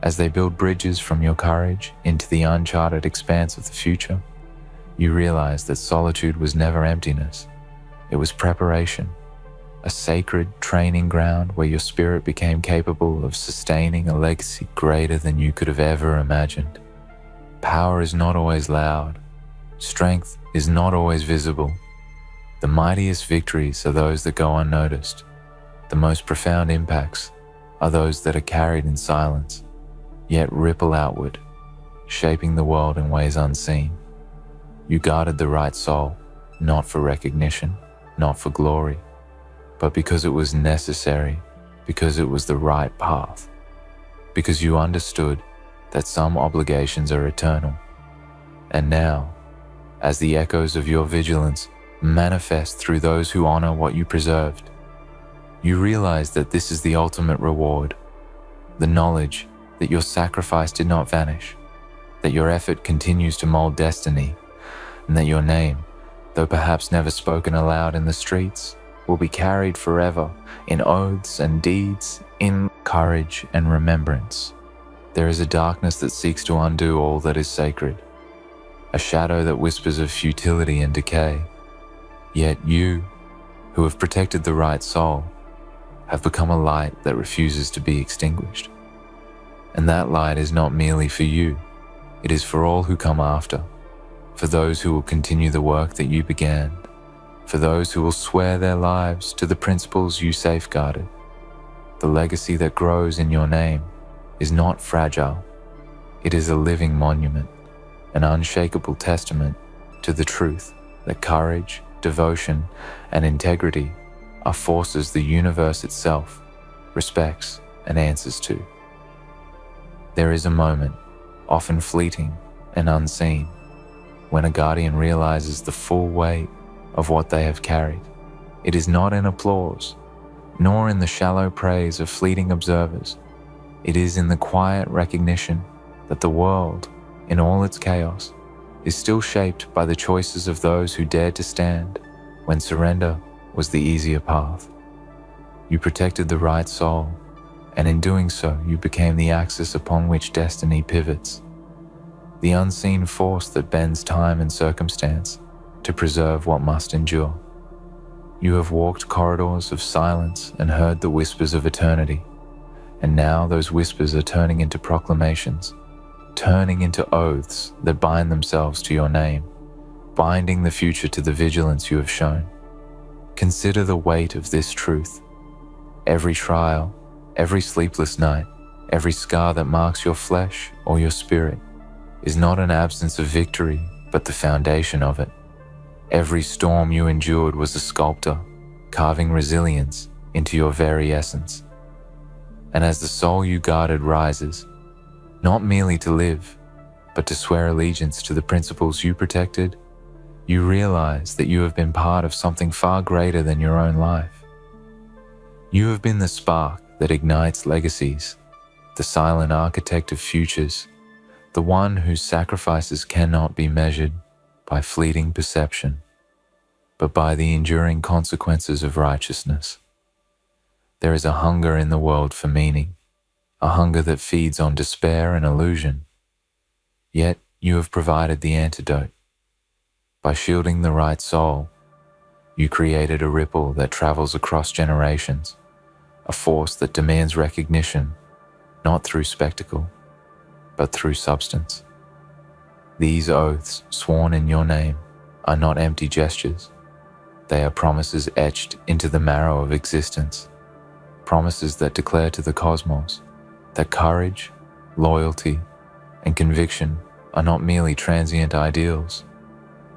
as they build bridges from your courage into the uncharted expanse of the future, you realize that solitude was never emptiness. It was preparation, a sacred training ground where your spirit became capable of sustaining a legacy greater than you could have ever imagined. Power is not always loud. Strength is not always visible. The mightiest victories are those that go unnoticed. The most profound impacts are those that are carried in silence, yet ripple outward, shaping the world in ways unseen. You guarded the right soul, not for recognition, not for glory, but because it was necessary, because it was the right path, because you understood that some obligations are eternal. And now, as the echoes of your vigilance manifest through those who honor what you preserved, you realize that this is the ultimate reward, the knowledge that your sacrifice did not vanish, that your effort continues to mold destiny, and that your name, though perhaps never spoken aloud in the streets, will be carried forever in oaths and deeds, in courage and remembrance. There is a darkness that seeks to undo all that is sacred, a shadow that whispers of futility and decay. Yet you, who have protected the right soul, have become a light that refuses to be extinguished. And that light is not merely for you, it is for all who come after, for those who will continue the work that you began, for those who will swear their lives to the principles you safeguarded. The legacy that grows in your name is not fragile. It is a living monument, an unshakable testament to the truth that courage, devotion, and integrity are forces the universe itself respects and answers to. There is a moment, often fleeting and unseen, when a guardian realizes the full weight of what they have carried. It is not in applause, nor in the shallow praise of fleeting observers. It is in the quiet recognition that the world, in all its chaos, is still shaped by the choices of those who dared to stand when surrender was the easier path. You protected the right soul, and in doing so, you became the axis upon which destiny pivots, the unseen force that bends time and circumstance to preserve what must endure. You have walked corridors of silence and heard the whispers of eternity, and now those whispers are turning into proclamations, turning into oaths that bind themselves to your name, binding the future to the vigilance you have shown. Consider the weight of this truth. Every trial, every sleepless night, every scar that marks your flesh or your spirit is not an absence of victory, but the foundation of it. Every storm you endured was a sculptor, carving resilience into your very essence. And as the soul you guarded rises, not merely to live, but to swear allegiance to the principles you protected, you realize that you have been part of something far greater than your own life. You have been the spark that ignites legacies, the silent architect of futures, the one whose sacrifices cannot be measured by fleeting perception, but by the enduring consequences of righteousness. There is a hunger in the world for meaning, a hunger that feeds on despair and illusion. Yet you have provided the antidote. By shielding the right soul, you created a ripple that travels across generations, a force that demands recognition, not through spectacle, but through substance. These oaths sworn in your name are not empty gestures. They are promises etched into the marrow of existence, promises that declare to the cosmos that courage, loyalty, and conviction are not merely transient ideals.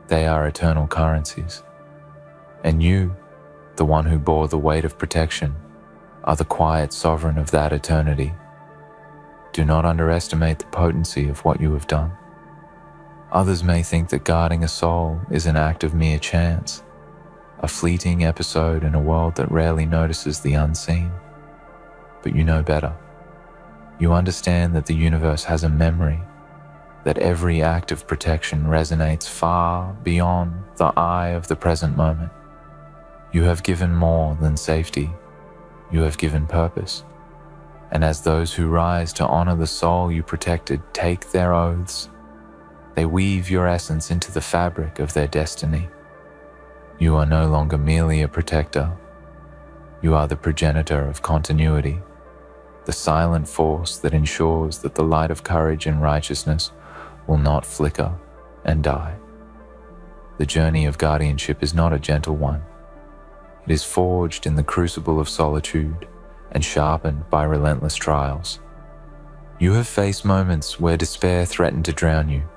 They are eternal currencies. And you, the one who bore the weight of protection, are the quiet sovereign of that eternity. Do not underestimate the potency of what you have done. Others may think that guarding a soul is an act of mere chance, a fleeting episode in a world that rarely notices the unseen. But you know better. You understand that the universe has a memory, that every act of protection resonates far beyond the eye of the present moment. You have given more than safety. You have given purpose. And as those who rise to honor the soul you protected take their oaths, they weave your essence into the fabric of their destiny. You are no longer merely a protector. You are the progenitor of continuity, the silent force that ensures that the light of courage and righteousness will not flicker and die. The journey of guardianship is not a gentle one. It is forged in the crucible of solitude and sharpened by relentless trials. You have faced moments where despair threatened to drown you,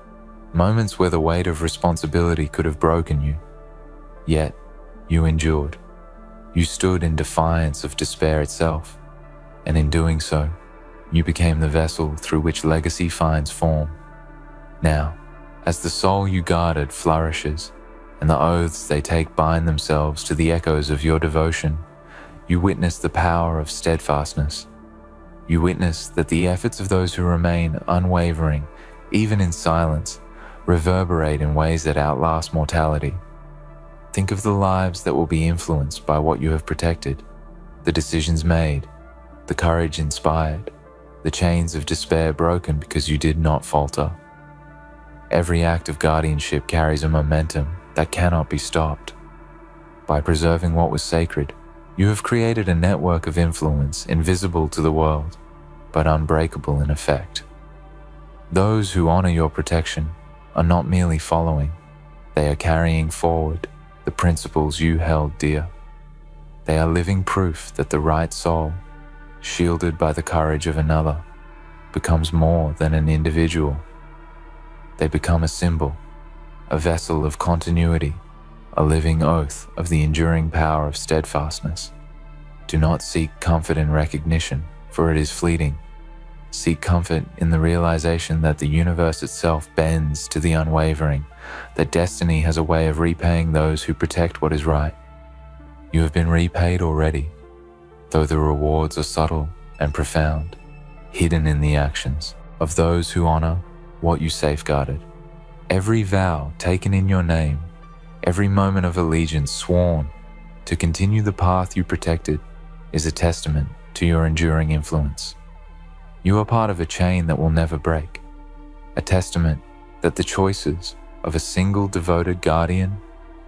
moments where the weight of responsibility could have broken you. Yet, you endured. You stood in defiance of despair itself, and in doing so, you became the vessel through which legacy finds form. Now, as the soul you guarded flourishes, and the oaths they take bind themselves to the echoes of your devotion, you witness the power of steadfastness. You witness that the efforts of those who remain unwavering, even in silence, reverberate in ways that outlast mortality. Think of the lives that will be influenced by what you have protected, the decisions made, the courage inspired, the chains of despair broken because you did not falter. Every act of guardianship carries a momentum that cannot be stopped. By preserving what was sacred, you have created a network of influence invisible to the world, but unbreakable in effect. Those who honor your protection are not merely following, they are carrying forward the principles you held dear. They are living proof that the right soul, shielded by the courage of another, becomes more than an individual. They become a symbol, a vessel of continuity, a living oath of the enduring power of steadfastness. Do not seek comfort in recognition, for it is fleeting. Seek comfort in the realization that the universe itself bends to the unwavering, that destiny has a way of repaying those who protect what is right. You have been repaid already, though the rewards are subtle and profound, hidden in the actions of those who honor what you safeguarded. Every vow taken in your name, every moment of allegiance sworn to continue the path you protected, is a testament to your enduring influence. You are part of a chain that will never break, a testament that the choices of a single devoted guardian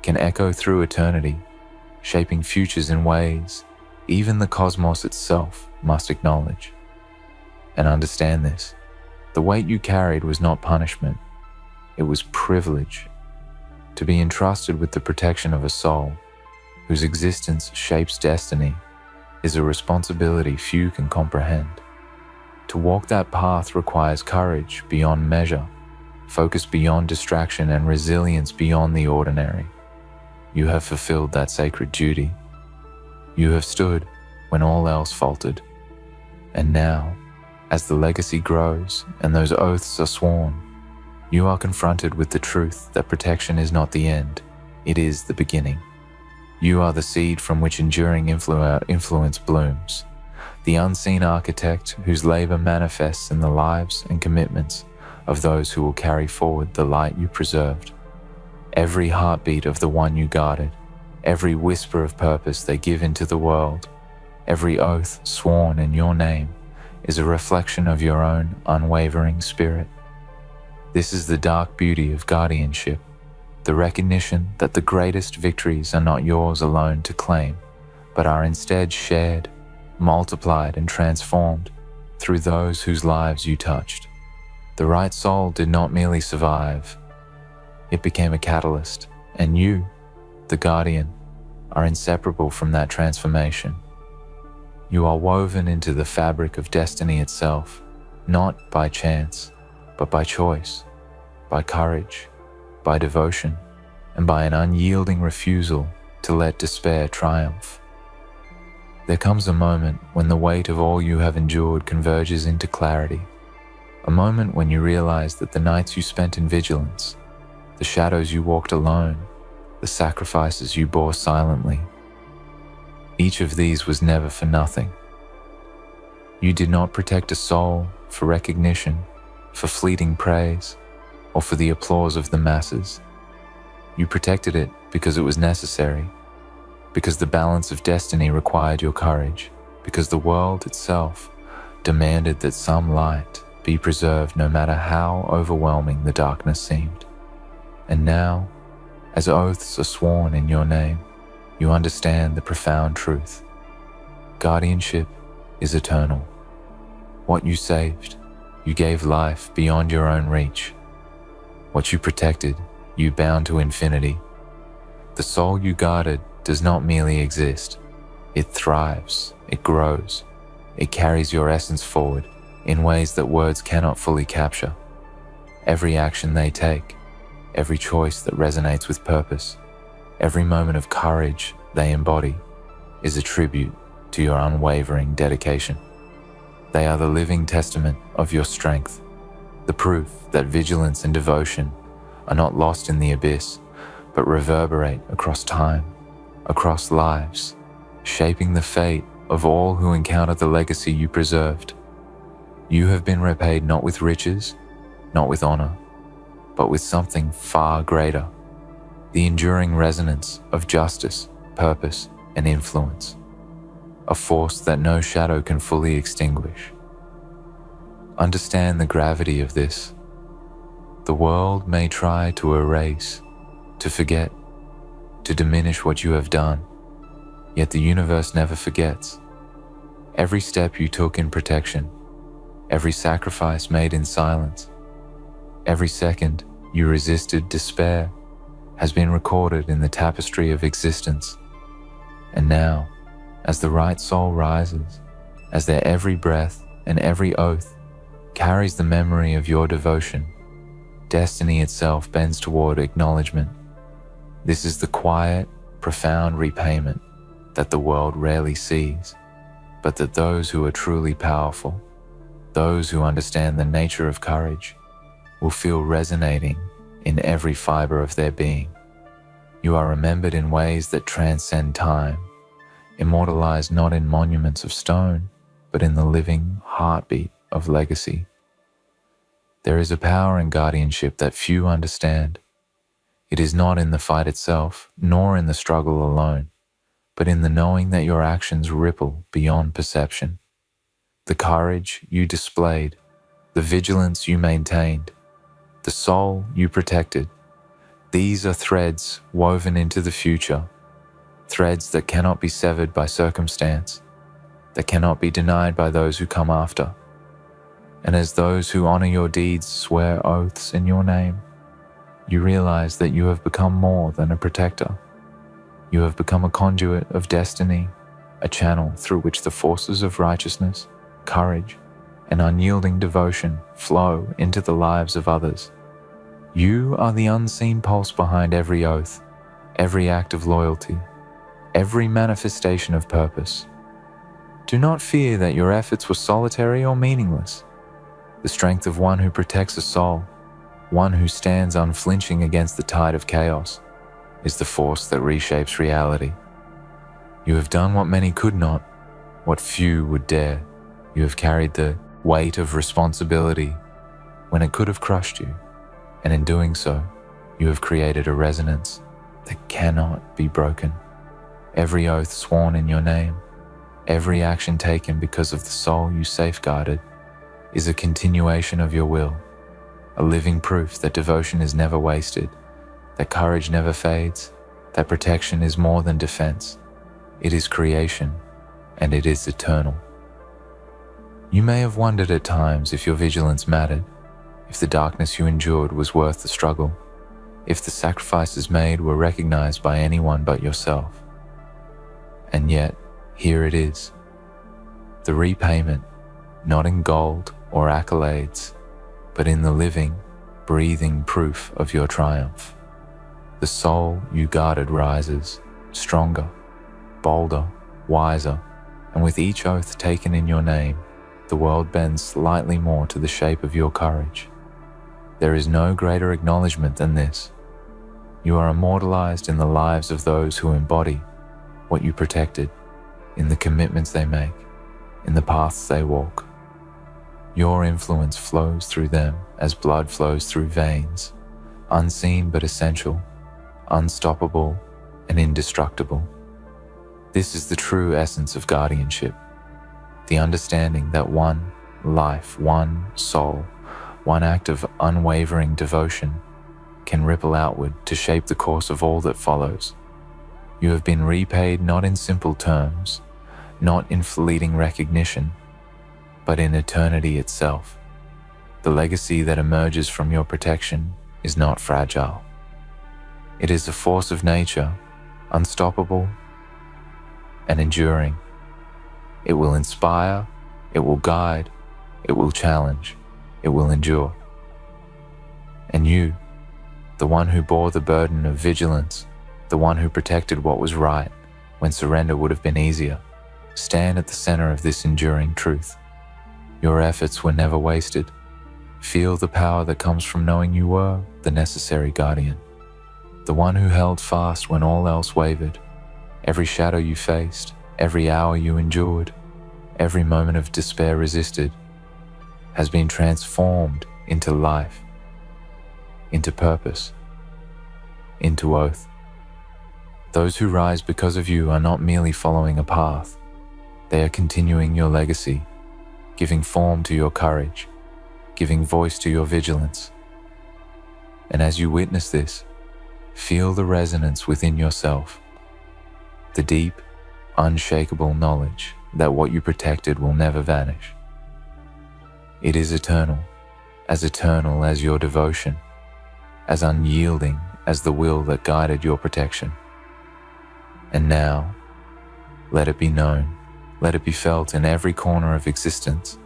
can echo through eternity, shaping futures in ways even the cosmos itself must acknowledge. And understand this, the weight you carried was not punishment, it was privilege. To be entrusted with the protection of a soul whose existence shapes destiny is a responsibility few can comprehend. To walk that path requires courage beyond measure, focus beyond distraction, and resilience beyond the ordinary. You have fulfilled that sacred duty. You have stood when all else faltered. And now, as the legacy grows and those oaths are sworn, you are confronted with the truth that protection is not the end, it is the beginning. You are the seed from which enduring influence blooms, the unseen architect whose labor manifests in the lives and commitments of those who will carry forward the light you preserved. Every heartbeat of the one you guarded, every whisper of purpose they give into the world, every oath sworn in your name is a reflection of your own unwavering spirit. This is the dark beauty of guardianship, the recognition that the greatest victories are not yours alone to claim, but are instead shared, multiplied, and transformed through those whose lives you touched. The right soul did not merely survive, it became a catalyst, and you, the guardian, are inseparable from that transformation. You are woven into the fabric of destiny itself, not by chance, but by choice, by courage, by devotion, and by an unyielding refusal to let despair triumph. There comes a moment when the weight of all you have endured converges into clarity, a moment when you realize that the nights you spent in vigilance, the shadows you walked alone, the sacrifices you bore silently, each of these was never for nothing. You did not protect a soul for recognition, for fleeting praise, or for the applause of the masses. You protected it because it was necessary, because the balance of destiny required your courage, because the world itself demanded that some light be preserved no matter how overwhelming the darkness seemed. And now, as oaths are sworn in your name, you understand the profound truth. Guardianship is eternal. What you saved, you gave life beyond your own reach. What you protected, you bound to infinity. The soul you guarded does not merely exist. It thrives, it grows, it carries your essence forward in ways that words cannot fully capture. Every action they take, every choice that resonates with purpose, every moment of courage they embody is a tribute to your unwavering dedication. They are the living testament of your strength, the proof that vigilance and devotion are not lost in the abyss, but reverberate across time, across lives, shaping the fate of all who encounter the legacy you preserved. You have been repaid not with riches, not with honor, but with something far greater, the enduring resonance of justice, purpose, and influence, a force that no shadow can fully extinguish. Understand the gravity of this. The world may try to erase, to forget, to diminish what you have done, yet the universe never forgets. Every step you took in protection, every sacrifice made in silence, every second you resisted despair has been recorded in the tapestry of existence. And now, as the right soul rises, as their every breath and every oath carries the memory of your devotion, destiny itself bends toward acknowledgement. This is the quiet, profound repayment that the world rarely sees, but that those who are truly powerful, those who understand the nature of courage, will feel resonating in every fiber of their being. You are remembered in ways that transcend time, immortalized not in monuments of stone, but in the living heartbeat of legacy. There is a power in guardianship that few understand. It is not in the fight itself, nor in the struggle alone, but in the knowing that your actions ripple beyond perception. The courage you displayed, the vigilance you maintained, the soul you protected, these are threads woven into the future, threads that cannot be severed by circumstance, that cannot be denied by those who come after. And as those who honor your deeds swear oaths in your name, you realize that you have become more than a protector. You have become a conduit of destiny, a channel through which the forces of righteousness, courage, and unyielding devotion flow into the lives of others. You are the unseen pulse behind every oath, every act of loyalty, every manifestation of purpose. Do not fear that your efforts were solitary or meaningless. The strength of one who protects a soul, one who stands unflinching against the tide of chaos, is the force that reshapes reality. You have done what many could not, what few would dare. You have carried the weight of responsibility when it could have crushed you, and in doing so, you have created a resonance that cannot be broken. Every oath sworn in your name, every action taken because of the soul you safeguarded, is a continuation of your will, a living proof that devotion is never wasted, that courage never fades, that protection is more than defense. It is creation, and it is eternal. You may have wondered at times if your vigilance mattered, if the darkness you endured was worth the struggle, if the sacrifices made were recognized by anyone but yourself. And yet, here it is. The repayment, not in gold or accolades, but in the living, breathing proof of your triumph. The soul you guarded rises, stronger, bolder, wiser, and with each oath taken in your name, the world bends slightly more to the shape of your courage. There is no greater acknowledgement than this. You are immortalized in the lives of those who embody what you protected, in the commitments they make, in the paths they walk. Your influence flows through them as blood flows through veins, unseen but essential, unstoppable and indestructible. This is the true essence of guardianship, the understanding that one life, one soul, one act of unwavering devotion can ripple outward to shape the course of all that follows. You have been repaid not in simple terms, not in fleeting recognition, but in eternity itself. The legacy that emerges from your protection is not fragile. It is a force of nature, unstoppable and enduring. It will inspire, it will guide, it will challenge, it will endure. And you, the one who bore the burden of vigilance, the one who protected what was right when surrender would have been easier, stand at the center of this enduring truth. Your efforts were never wasted. Feel the power that comes from knowing you were the necessary guardian, the one who held fast when all else wavered. Every shadow you faced, every hour you endured, every moment of despair resisted, has been transformed into life, into purpose, into oath. Those who rise because of you are not merely following a path, they are continuing your legacy, giving form to your courage, giving voice to your vigilance. And as you witness this, feel the resonance within yourself, the deep, unshakable knowledge that what you protected will never vanish. It is eternal as your devotion, as unyielding as the will that guided your protection. And now, let it be known, let it be felt in every corner of existence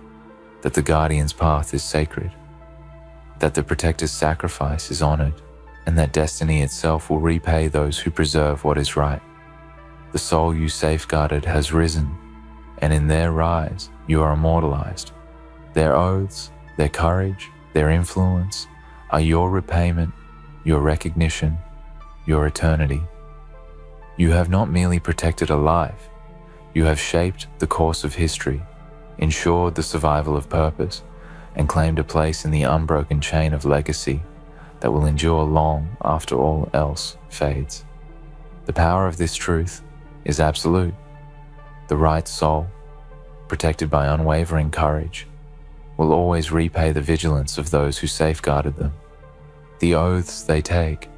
that the guardian's path is sacred, that the protector's sacrifice is honored, and that destiny itself will repay those who preserve what is right. The soul you safeguarded has risen, and in their rise you are immortalized. Their oaths, their courage, their influence are your repayment, your recognition, your eternity. You have not merely protected a life, you have shaped the course of history, ensured the survival of purpose, and claimed a place in the unbroken chain of legacy that will endure long after all else fades. The power of this truth is absolute. The right soul, protected by unwavering courage, will always repay the vigilance of those who safeguarded them. The oaths they take,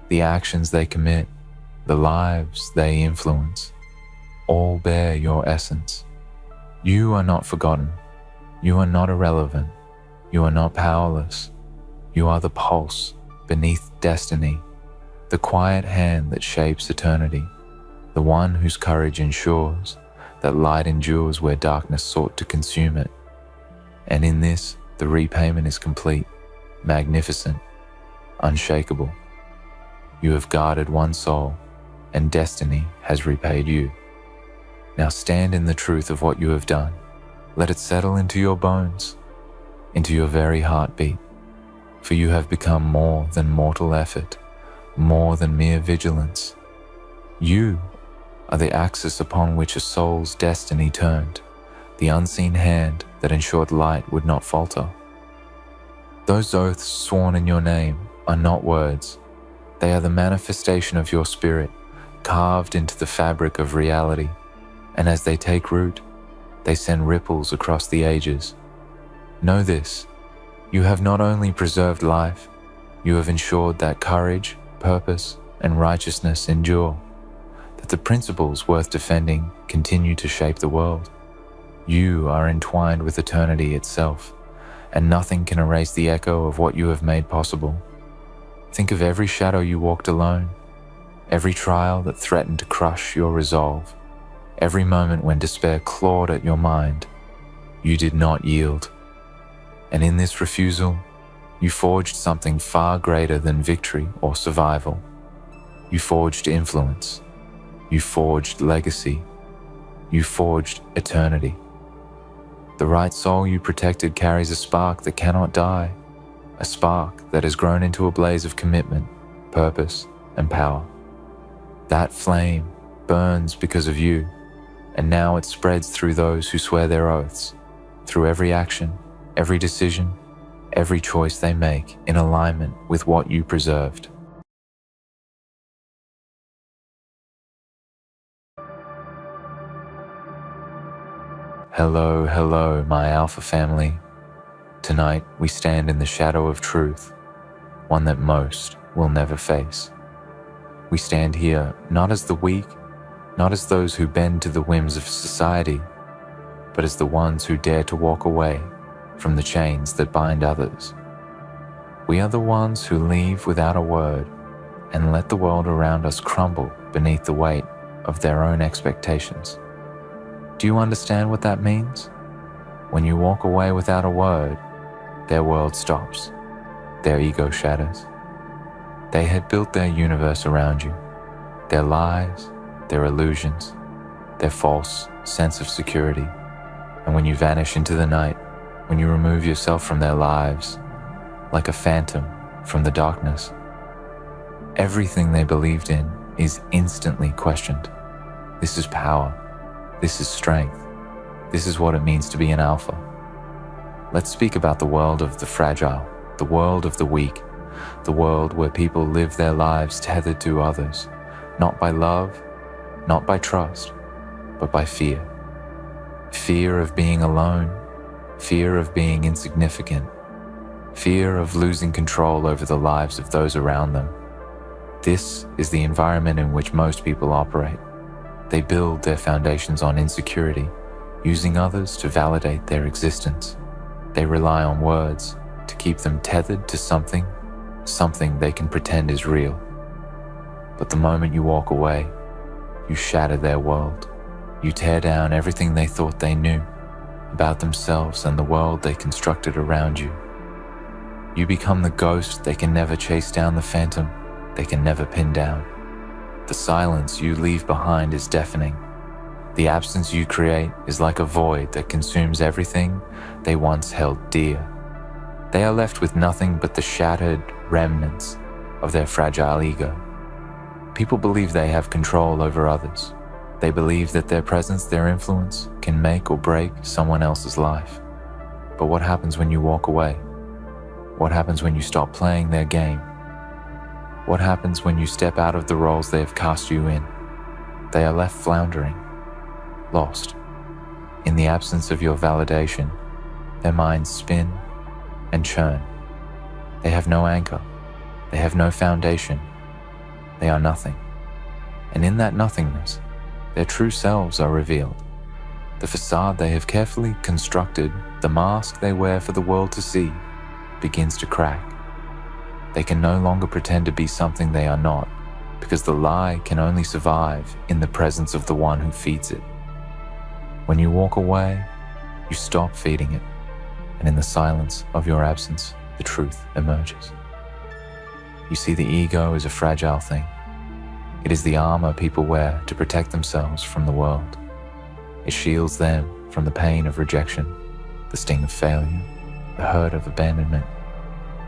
the actions they commit, the lives they influence, all bear your essence. You are not forgotten. You are not irrelevant. You are not powerless. You are the pulse beneath destiny, the quiet hand that shapes eternity, the one whose courage ensures that light endures where darkness sought to consume it. And in this, the repayment is complete, magnificent, unshakable. You have guarded one soul, and destiny has repaid you. Now stand in the truth of what you have done. Let it settle into your bones, into your very heartbeat, for you have become more than mortal effort, more than mere vigilance. You are the axis upon which a soul's destiny turned, the unseen hand that ensured light would not falter. Those oaths sworn in your name are not words. They are the manifestation of your spirit, carved into the fabric of reality, and as they take root, they send ripples across the ages. Know this, you have not only preserved life, you have ensured that courage, purpose, and righteousness endure, that the principles worth defending continue to shape the world. You are entwined with eternity itself, and nothing can erase the echo of what you have made possible. Think of every shadow you walked alone, every trial that threatened to crush your resolve, every moment when despair clawed at your mind. You did not yield. And in this refusal, you forged something far greater than victory or survival. You forged influence. You forged legacy. You forged eternity. The right soul you protected carries a spark that cannot die, a spark that has grown into a blaze of commitment, purpose, and power. That flame burns because of you, and now it spreads through those who swear their oaths, through every action, every decision, every choice they make in alignment with what you preserved. Hello, hello, my Alpha family. Tonight we stand in the shadow of truth, one that most will never face. We stand here not as the weak, not as those who bend to the whims of society, but as the ones who dare to walk away from the chains that bind others. We are the ones who leave without a word and let the world around us crumble beneath the weight of their own expectations. Do you understand what that means? When you walk away without a word, their world stops, their ego shatters. They had built their universe around you, their lies, their illusions, their false sense of security. And when you vanish into the night, when you remove yourself from their lives, like a phantom from the darkness, everything they believed in is instantly questioned. This is power. This is strength. This is what it means to be an alpha. Let's speak about the world of the fragile, the world of the weak, the world where people live their lives tethered to others, not by love, not by trust, but by fear. Fear of being alone, fear of being insignificant, fear of losing control over the lives of those around them. This is the environment in which most people operate. They build their foundations on insecurity, using others to validate their existence. They rely on words to keep them tethered to something they can pretend is real. But the moment you walk away, you shatter their world. You tear down everything they thought they knew about themselves and the world they constructed around you. You become the ghost they can never chase down the phantom, they can never pin down. The silence you leave behind is deafening. The absence you create is like a void that consumes everything they once held dear. They are left with nothing but the shattered remnants of their fragile ego. People believe they have control over others. They believe that their presence, their influence, can make or break someone else's life. But what happens when you walk away? What happens when you stop playing their game? What happens when you step out of the roles they have cast you in? They are left floundering, lost. In the absence of your validation, their minds spin and churn. They have no anchor. They have no foundation. They are nothing. And in that nothingness, their true selves are revealed. The facade they have carefully constructed, the mask they wear for the world to see, begins to crack. They can no longer pretend to be something they are not, because the lie can only survive in the presence of the one who feeds it. When you walk away, you stop feeding it, and in the silence of your absence, the truth emerges. You see, the ego is a fragile thing. It is the armor people wear to protect themselves from the world. It shields them from the pain of rejection, the sting of failure, the hurt of abandonment.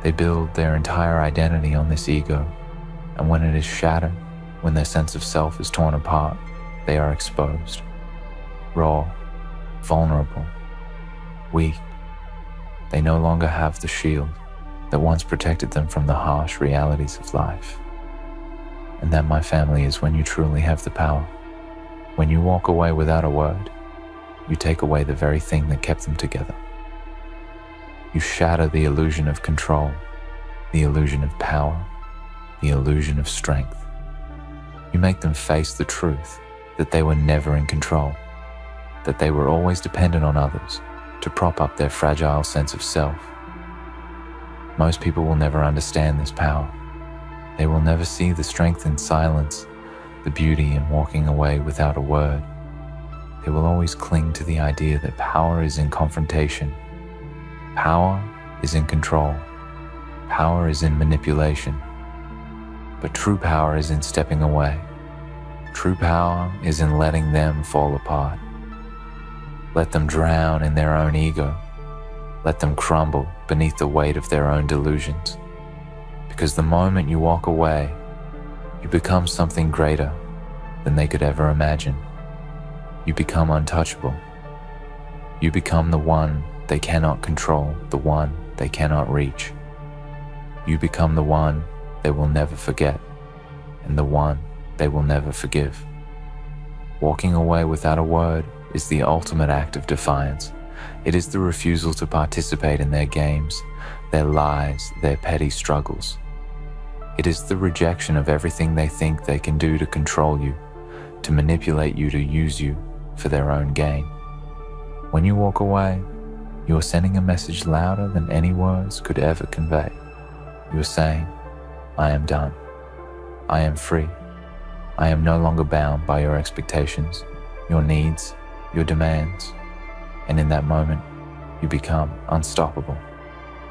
They build their entire identity on this ego, and when it is shattered, when their sense of self is torn apart, they are exposed, raw, vulnerable, weak. They no longer have the shield that once protected them from the harsh realities of life. And that, my family, is when you truly have the power. When you walk away without a word, you take away the very thing that kept them together. You shatter the illusion of control, the illusion of power, the illusion of strength. You make them face the truth that they were never in control, that they were always dependent on others to prop up their fragile sense of self. Most people will never understand this power. They will never see the strength in silence, the beauty in walking away without a word. They will always cling to the idea that power is in confrontation. Power is in control. Power is in manipulation. But true power is in stepping away. True power is in letting them fall apart. Let them drown in their own ego. Let them crumble beneath the weight of their own delusions. Because the moment you walk away, you become something greater than they could ever imagine. You become untouchable. You become the one they cannot control, the one they cannot reach. You become the one they will never forget, and the one they will never forgive. Walking away without a word is the ultimate act of defiance. It is the refusal to participate in their games, their lies, their petty struggles. It is the rejection of everything they think they can do to control you, to manipulate you, to use you for their own gain. When you walk away, you are sending a message louder than any words could ever convey. You are saying, I am done. I am free. I am no longer bound by your expectations, your needs, your demands. And in that moment, you become unstoppable.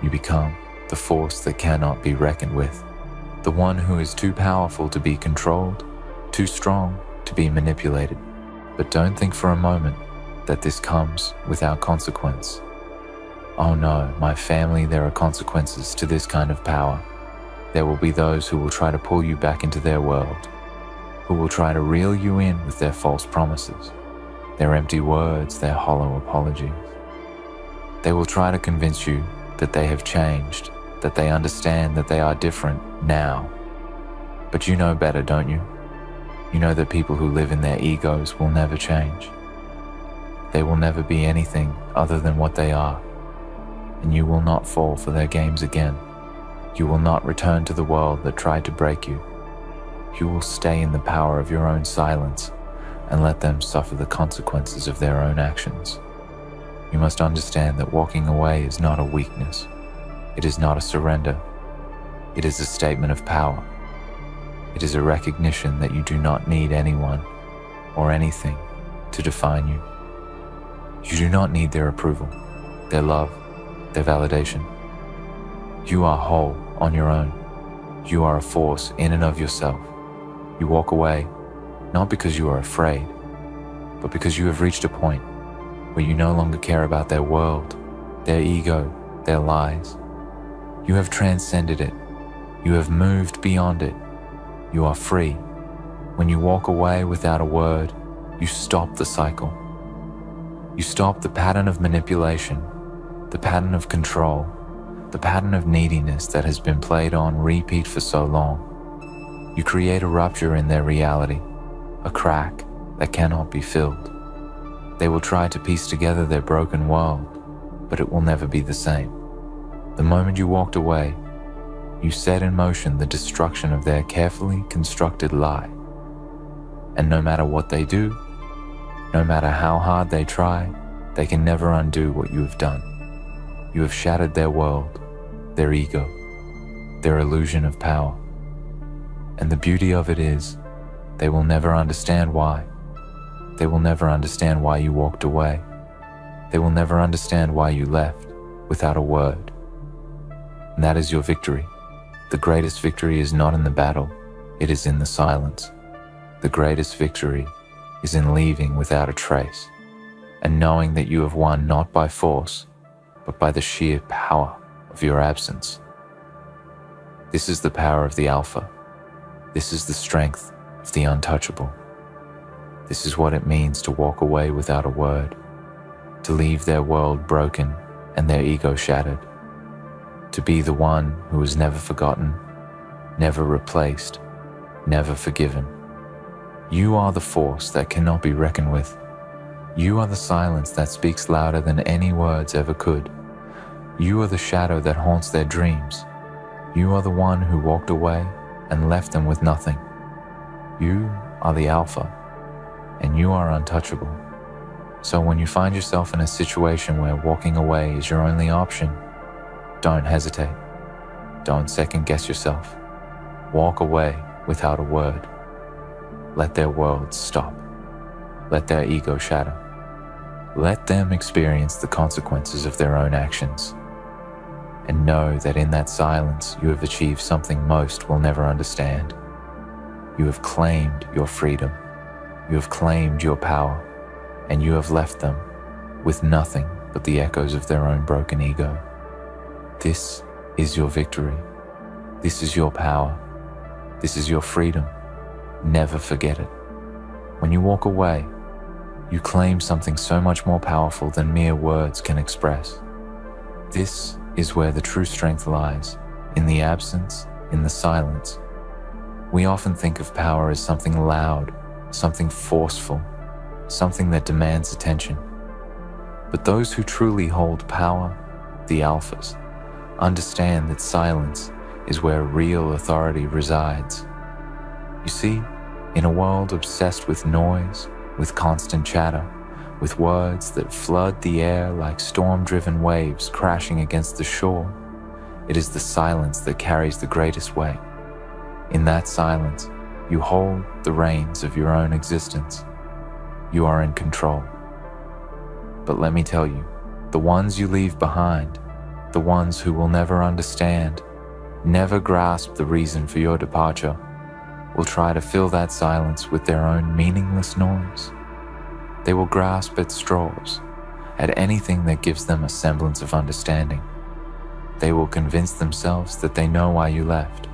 You become the force that cannot be reckoned with, the one who is too powerful to be controlled, too strong to be manipulated. But don't think for a moment that this comes without consequence. Oh no, my family, there are consequences to this kind of power. There will be those who will try to pull you back into their world, who will try to reel you in with their false promises, their empty words, their hollow apologies. They will try to convince you that they have changed, that they understand that they are different now. But you know better, don't you? You know that people who live in their egos will never change. They will never be anything other than what they are. And you will not fall for their games again. You will not return to the world that tried to break you. You will stay in the power of your own silence and let them suffer the consequences of their own actions. You must understand that walking away is not a weakness. It is not a surrender. It is a statement of power. It is a recognition that you do not need anyone or anything to define you. You do not need their approval, their love, their validation. You are whole on your own. You are a force in and of yourself. You walk away, not because you are afraid, but because you have reached a point where you no longer care about their world, their ego, their lies. You have transcended it. You have moved beyond it. You are free. When you walk away without a word, you stop the cycle. You stop the pattern of manipulation, the pattern of control, the pattern of neediness that has been played on repeat for so long. You create a rupture in their reality, a crack that cannot be filled. They will try to piece together their broken world, but it will never be the same. The moment you walked away, you set in motion the destruction of their carefully constructed lie. And no matter what they do, no matter how hard they try, they can never undo what you have done. You have shattered their world, their ego, their illusion of power. And the beauty of it is, they will never understand why. They will never understand why you walked away. They will never understand why you left without a word. And that is your victory. The greatest victory is not in the battle, it is in the silence. The greatest victory is in leaving without a trace, and knowing that you have won not by force, but by the sheer power of your absence. This is the power of the Alpha. This is the strength of the untouchable. This is what it means to walk away without a word, to leave their world broken and their ego shattered, to be the one who is never forgotten, never replaced, never forgiven. You are the force that cannot be reckoned with. You are the silence that speaks louder than any words ever could. You are the shadow that haunts their dreams. You are the one who walked away and left them with nothing. You are the Alpha, and you are untouchable. So when you find yourself in a situation where walking away is your only option, don't hesitate. Don't second guess yourself. Walk away without a word. Let their worlds stop. Let their ego shatter. Let them experience the consequences of their own actions. And know that in that silence you have achieved something most will never understand. You have claimed your freedom. You have claimed your power. And you have left them with nothing but the echoes of their own broken ego. This is your victory. This is your power. This is your freedom. Never forget it. When you walk away, you claim something so much more powerful than mere words can express. This is where the true strength lies, in the absence, in the silence. We often think of power as something loud, something forceful, something that demands attention. But those who truly hold power, the alphas, understand that silence is where real authority resides. You see, in a world obsessed with noise, with constant chatter, with words that flood the air like storm-driven waves crashing against the shore, it is the silence that carries the greatest weight. In that silence, you hold the reins of your own existence. You are in control. But let me tell you, the ones you leave behind, the ones who will never understand, never grasp the reason for your departure, will try to fill that silence with their own meaningless noise. They will grasp at straws, at anything that gives them a semblance of understanding. They will convince themselves that they know why you left,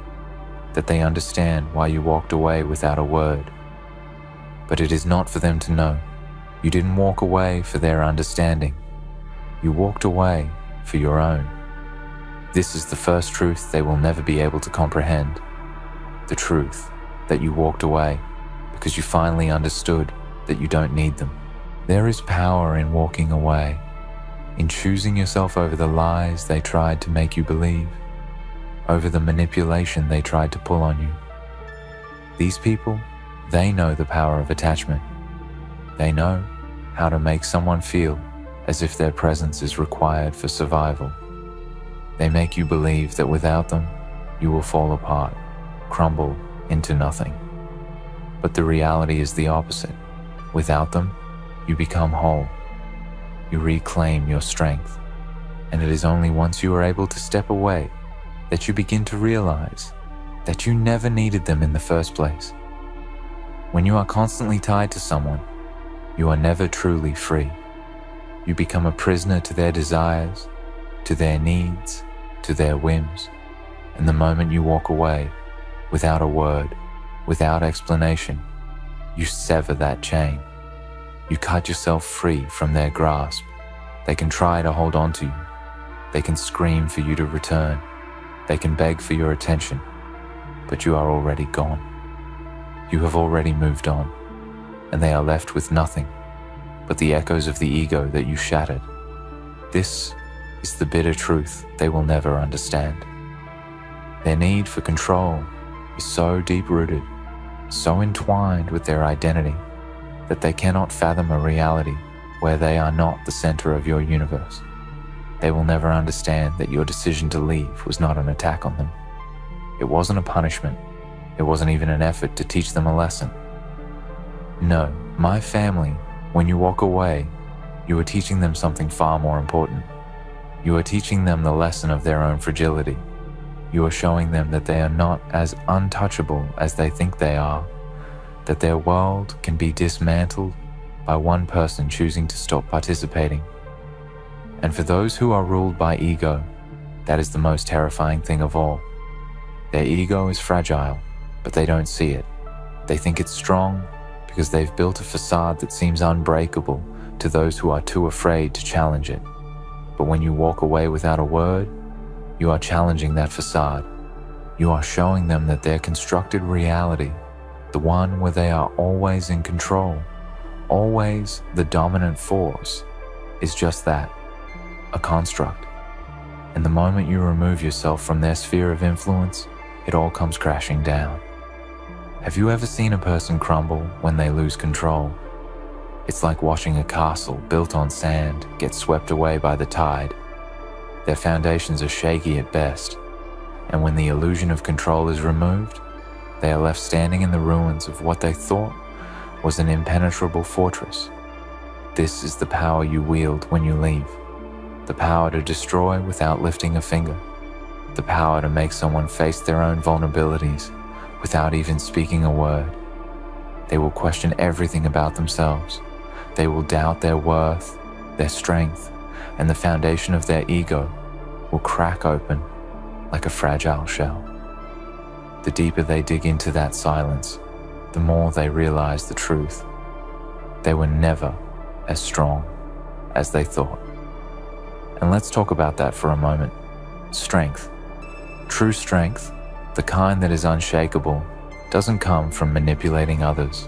that they understand why you walked away without a word. But it is not for them to know. You didn't walk away for their understanding. You walked away for your own. This is the first truth they will never be able to comprehend. The truth that you walked away because you finally understood that you don't need them. There is power in walking away, in choosing yourself over the lies they tried to make you believe, over the manipulation they tried to pull on you. These people, they know the power of attachment. They know how to make someone feel as if their presence is required for survival. They make you believe that without them, you will fall apart, crumble into nothing. But the reality is the opposite. Without them, you become whole. You reclaim your strength. And it is only once you are able to step away that you begin to realize that you never needed them in the first place. When you are constantly tied to someone, you are never truly free. You become a prisoner to their desires, to their needs, to their whims. And the moment you walk away, without a word, without explanation, you sever that chain. You cut yourself free from their grasp. They can try to hold on to you. They can scream for you to return. They can beg for your attention, but you are already gone. You have already moved on, and they are left with nothing but the echoes of the ego that you shattered. This is the bitter truth they will never understand. Their need for control is so deep-rooted, so entwined with their identity, that they cannot fathom a reality where they are not the center of your universe. They will never understand that your decision to leave was not an attack on them. It wasn't a punishment. It wasn't even an effort to teach them a lesson. No, my family, when you walk away, you are teaching them something far more important. You are teaching them the lesson of their own fragility. You are showing them that they are not as untouchable as they think they are, that their world can be dismantled by one person choosing to stop participating. And for those who are ruled by ego, that is the most terrifying thing of all. Their ego is fragile, but they don't see it. They think it's strong because they've built a facade that seems unbreakable to those who are too afraid to challenge it. But when you walk away without a word, you are challenging that facade. You are showing them that their constructed reality, the one where they are always in control, always the dominant force, is just that, a construct. And the moment you remove yourself from their sphere of influence, it all comes crashing down. Have you ever seen a person crumble when they lose control? It's like watching a castle built on sand get swept away by the tide. Their foundations are shaky at best, and when the illusion of control is removed, they are left standing in the ruins of what they thought was an impenetrable fortress. This is the power you wield when you leave. The power to destroy without lifting a finger. The power to make someone face their own vulnerabilities without even speaking a word. They will question everything about themselves. They will doubt their worth, their strength, and the foundation of their ego will crack open like a fragile shell. The deeper they dig into that silence, the more they realize the truth. They were never as strong as they thought. And let's talk about that for a moment. Strength. True strength, the kind that is unshakable, doesn't come from manipulating others,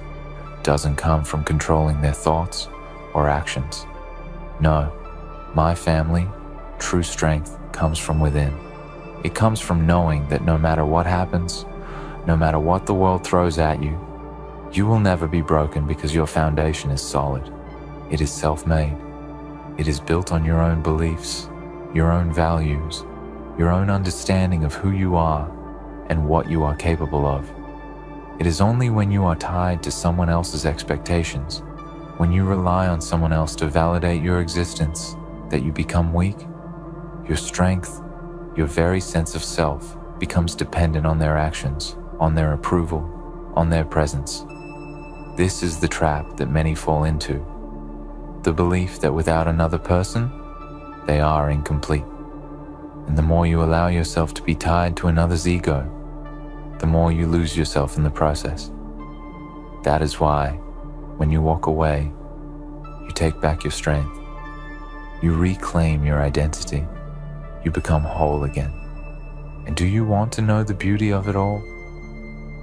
doesn't come from controlling their thoughts or actions. No, my family, true strength comes from within. It comes from knowing that no matter what happens, no matter what the world throws at you, you will never be broken because your foundation is solid. It is self-made. It is built on your own beliefs, your own values, your own understanding of who you are and what you are capable of. It is only when you are tied to someone else's expectations, when you rely on someone else to validate your existence, that you become weak. Your strength, your very sense of self, becomes dependent on their actions, on their approval, on their presence. This is the trap that many fall into. The belief that without another person, they are incomplete. And the more you allow yourself to be tied to another's ego, the more you lose yourself in the process. That is why, when you walk away, you take back your strength. You reclaim your identity. You become whole again. And do you want to know the beauty of it all?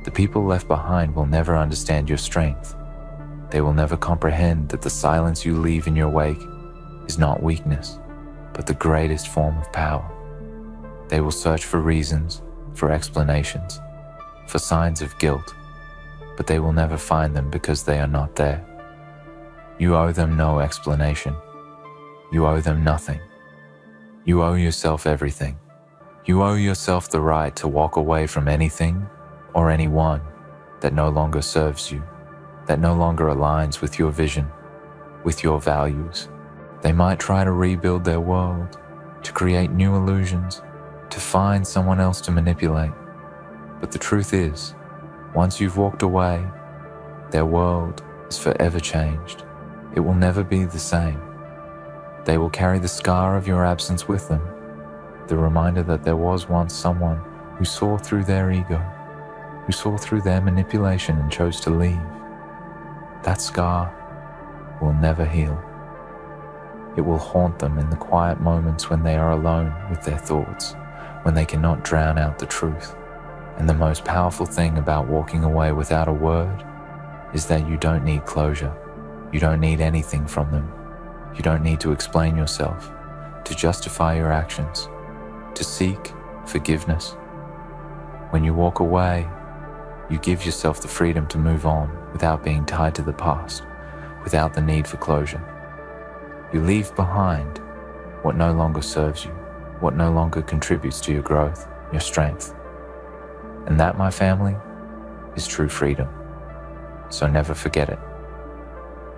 The people left behind will never understand your strength. They will never comprehend that the silence you leave in your wake is not weakness, but the greatest form of power. They will search for reasons, for explanations, for signs of guilt, but they will never find them because they are not there. You owe them no explanation. You owe them nothing. You owe yourself everything. You owe yourself the right to walk away from anything or anyone that no longer serves you, that no longer aligns with your vision, with your values. They might try to rebuild their world, to create new illusions, to find someone else to manipulate. But the truth is, once you've walked away, their world is forever changed. It will never be the same. They will carry the scar of your absence with them, the reminder that there was once someone who saw through their ego, who saw through their manipulation and chose to leave. That scar will never heal. It will haunt them in the quiet moments when they are alone with their thoughts, when they cannot drown out the truth. And the most powerful thing about walking away without a word is that you don't need closure. You don't need anything from them. You don't need to explain yourself, to justify your actions, to seek forgiveness. When you walk away, you give yourself the freedom to move on without being tied to the past, without the need for closure. You leave behind what no longer serves you, what no longer contributes to your growth, your strength. And that, my family, is true freedom. So never forget it.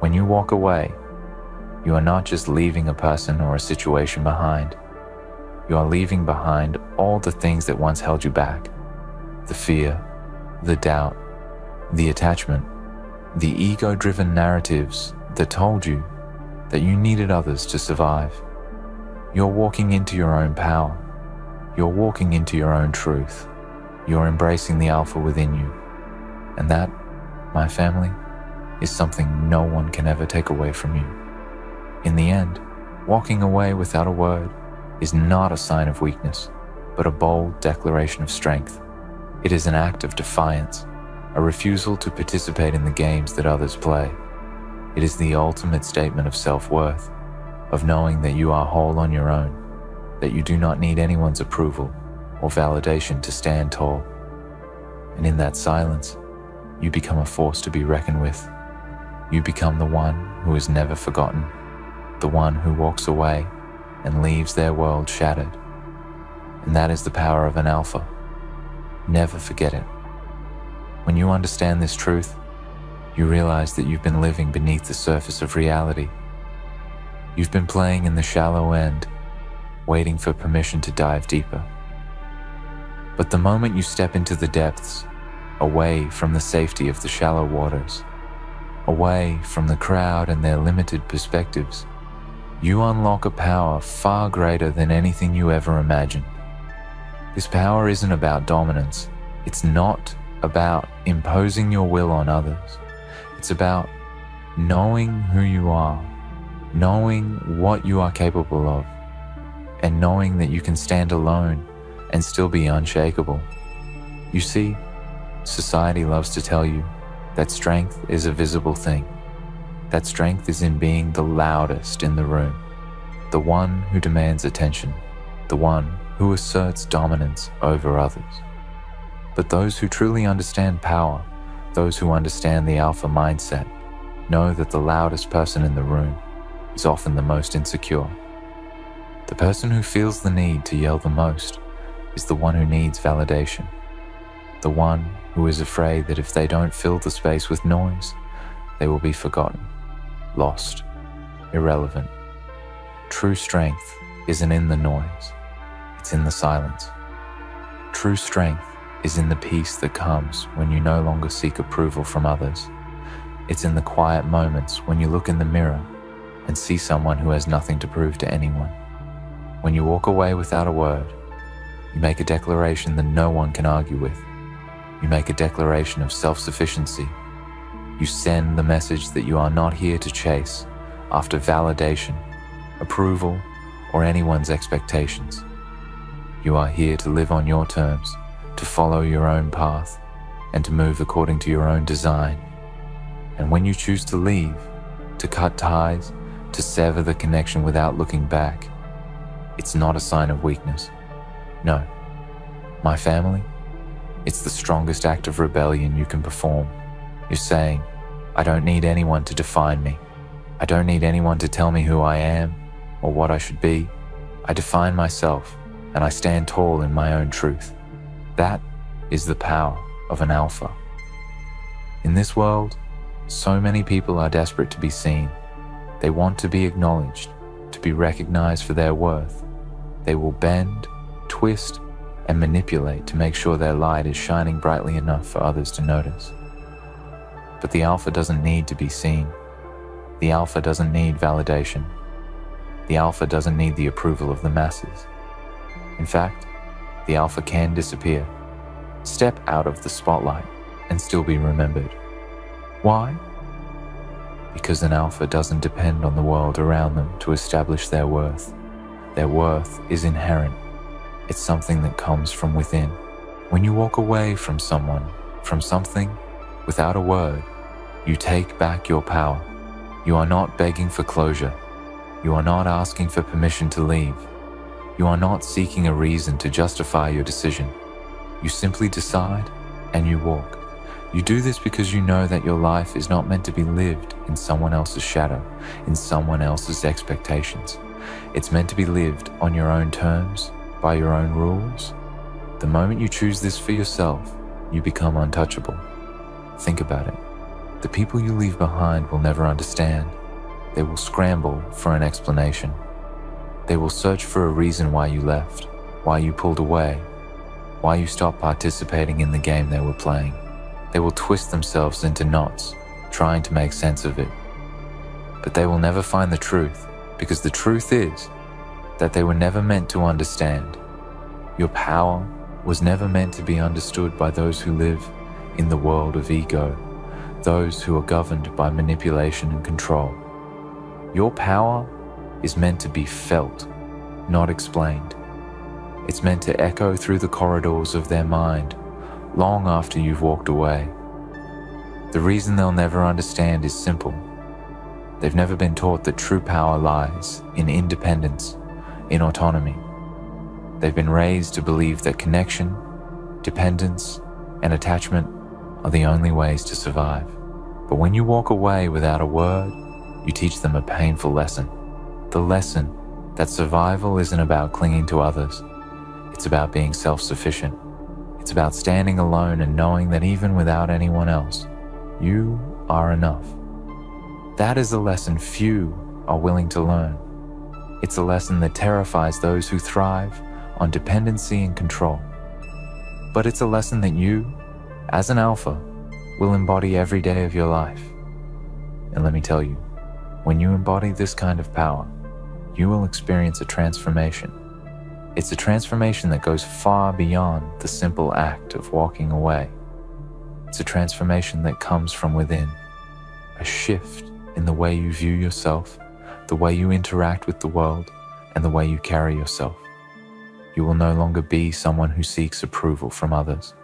When you walk away, you are not just leaving a person or a situation behind. You are leaving behind all the things that once held you back. The fear, the doubt, the attachment, the ego-driven narratives that told you that you needed others to survive. You're walking into your own power. You're walking into your own truth. You're embracing the alpha within you. And that, my family, is something no one can ever take away from you. In the end, walking away without a word is not a sign of weakness, but a bold declaration of strength. It is an act of defiance, a refusal to participate in the games that others play. It is the ultimate statement of self-worth, of knowing that you are whole on your own, that you do not need anyone's approval or validation to stand tall. And in that silence, you become a force to be reckoned with. You become the one who is never forgotten, the one who walks away and leaves their world shattered. And that is the power of an alpha. Never forget it. When you understand this truth, you realize that you've been living beneath the surface of reality. You've been playing in the shallow end, waiting for permission to dive deeper. But the moment you step into the depths, away from the safety of the shallow waters, away from the crowd and their limited perspectives, you unlock a power far greater than anything you ever imagined. This power isn't about dominance. It's not about imposing your will on others. It's about knowing who you are, knowing what you are capable of, and knowing that you can stand alone and still be unshakable. You see, society loves to tell you that strength is a visible thing. That strength is in being the loudest in the room, the one who demands attention, the one who asserts dominance over others. But those who truly understand power, those who understand the alpha mindset, know that the loudest person in the room is often the most insecure. The person who feels the need to yell the most is the one who needs validation, the one who is afraid that if they don't fill the space with noise, they will be forgotten, lost, irrelevant. True strength isn't in the noise, it's in the silence. True strength is in the peace that comes when you no longer seek approval from others. It's in the quiet moments when you look in the mirror and see someone who has nothing to prove to anyone. When you walk away without a word, you make a declaration that no one can argue with. You make a declaration of self-sufficiency. You send the message that you are not here to chase after validation, approval, or anyone's expectations. You are here to live on your terms, to follow your own path, and to move according to your own design. And when you choose to leave, to cut ties, to sever the connection without looking back, it's not a sign of weakness. No, my family, it's the strongest act of rebellion you can perform. You're saying, I don't need anyone to define me. I don't need anyone to tell me who I am or what I should be. I define myself and I stand tall in my own truth. That is the power of an alpha. In this world, so many people are desperate to be seen. They want to be acknowledged, to be recognized for their worth. They will bend, twist, and manipulate to make sure their light is shining brightly enough for others to notice. But the alpha doesn't need to be seen. The alpha doesn't need validation. The alpha doesn't need the approval of the masses. In fact, the alpha can disappear, step out of the spotlight, and still be remembered. Why? Because an alpha doesn't depend on the world around them to establish their worth. Their worth is inherent. It's something that comes from within. When you walk away from someone, from something, without a word, you take back your power. You are not begging for closure. You are not asking for permission to leave. You are not seeking a reason to justify your decision. You simply decide and you walk. You do this because you know that your life is not meant to be lived in someone else's shadow, in someone else's expectations. It's meant to be lived on your own terms, by your own rules. The moment you choose this for yourself, you become untouchable. Think about it. The people you leave behind will never understand. They will scramble for an explanation. They will search for a reason why you left, why you pulled away, why you stopped participating in the game they were playing. They will twist themselves into knots, trying to make sense of it. But they will never find the truth, because the truth is that they were never meant to understand. Your power was never meant to be understood by those who live in the world of ego, those who are governed by manipulation and control. Your power is meant to be felt, not explained. It's meant to echo through the corridors of their mind long after you've walked away. The reason they'll never understand is simple. They've never been taught that true power lies in independence, in autonomy. They've been raised to believe that connection, dependence, and attachment are the only ways to survive. But when you walk away without a word, you teach them a painful lesson. The lesson that survival isn't about clinging to others. It's about being self-sufficient. It's about standing alone and knowing that even without anyone else, you are enough. That is a lesson few are willing to learn. It's a lesson that terrifies those who thrive on dependency and control. But it's a lesson that you, as an alpha, will embody every day of your life. And let me tell you, when you embody this kind of power, you will experience a transformation. It's a transformation that goes far beyond the simple act of walking away. It's a transformation that comes from within, a shift in the way you view yourself, the way you interact with the world, and the way you carry yourself. You will no longer be someone who seeks approval from others.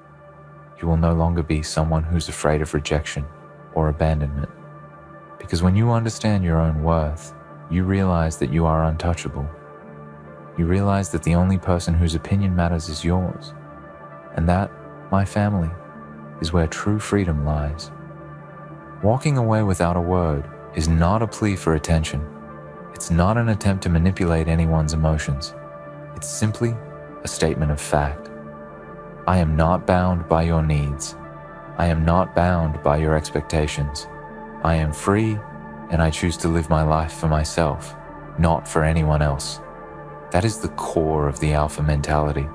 You will no longer be someone who's afraid of rejection or abandonment. Because when you understand your own worth, you realize that you are untouchable. You realize that the only person whose opinion matters is yours. And that, my family, is where true freedom lies. Walking away without a word is not a plea for attention. It's not an attempt to manipulate anyone's emotions. It's simply a statement of fact. I am not bound by your needs. I am not bound by your expectations. I am free, and I choose to live my life for myself, not for anyone else. That is the core of the alpha mentality.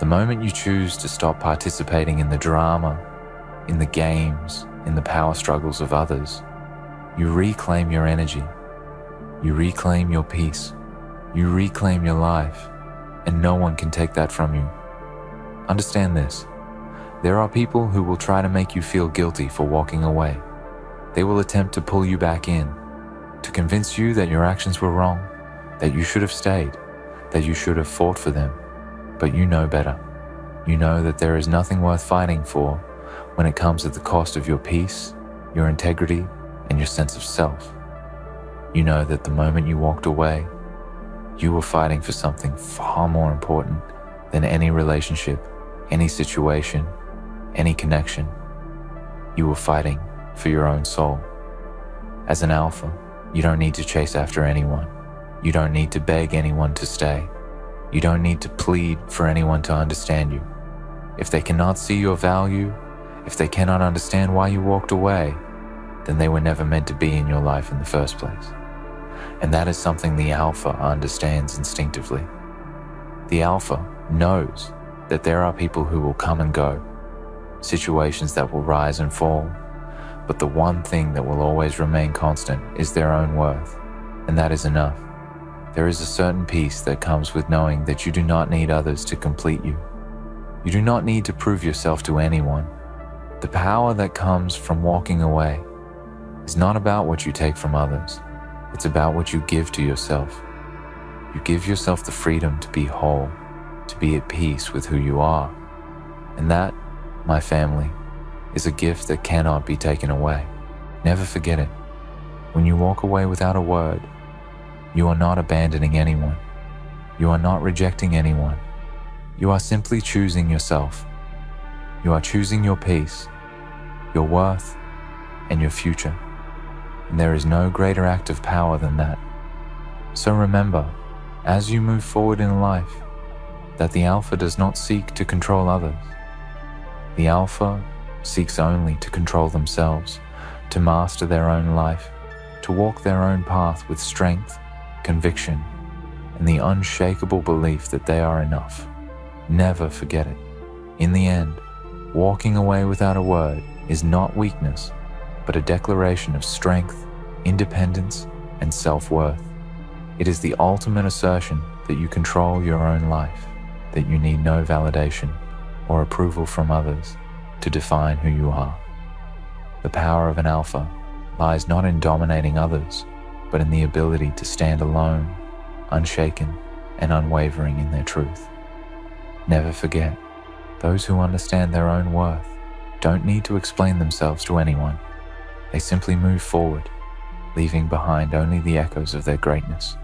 The moment you choose to stop participating in the drama, in the games, in the power struggles of others, you reclaim your energy. You reclaim your peace. You reclaim your life, and no one can take that from you. Understand this. There are people who will try to make you feel guilty for walking away. They will attempt to pull you back in, to convince you that your actions were wrong, that you should have stayed, that you should have fought for them. But you know better. You know that there is nothing worth fighting for when it comes at the cost of your peace, your integrity, and your sense of self. You know that the moment you walked away, you were fighting for something far more important than any relationship, any situation, any connection. You were fighting for your own soul. As an alpha, you don't need to chase after anyone. You don't need to beg anyone to stay. You don't need to plead for anyone to understand you. If they cannot see your value, if they cannot understand why you walked away, then they were never meant to be in your life in the first place. And that is something the alpha understands instinctively. The alpha knows that there are people who will come and go, situations that will rise and fall, but the one thing that will always remain constant is their own worth, and that is enough. There is a certain peace that comes with knowing that you do not need others to complete you. You do not need to prove yourself to anyone. The power that comes from walking away is not about what you take from others. It's about what you give to yourself. You give yourself the freedom to be whole, to be at peace with who you are. And that, my family, is a gift that cannot be taken away. Never forget it. When you walk away without a word, you are not abandoning anyone. You are not rejecting anyone. You are simply choosing yourself. You are choosing your peace, your worth, and your future. And there is no greater act of power than that. So remember, as you move forward in life, that the Alpha does not seek to control others. The Alpha seeks only to control themselves, to master their own life, to walk their own path with strength, conviction, and the unshakable belief that they are enough. Never forget it. In the end, walking away without a word is not weakness, but a declaration of strength, independence, and self-worth. It is the ultimate assertion that you control your own life, that you need no validation or approval from others to define who you are. The power of an Alpha lies not in dominating others, but in the ability to stand alone, unshaken, and unwavering in their truth. Never forget, those who understand their own worth don't need to explain themselves to anyone. They simply move forward, leaving behind only the echoes of their greatness.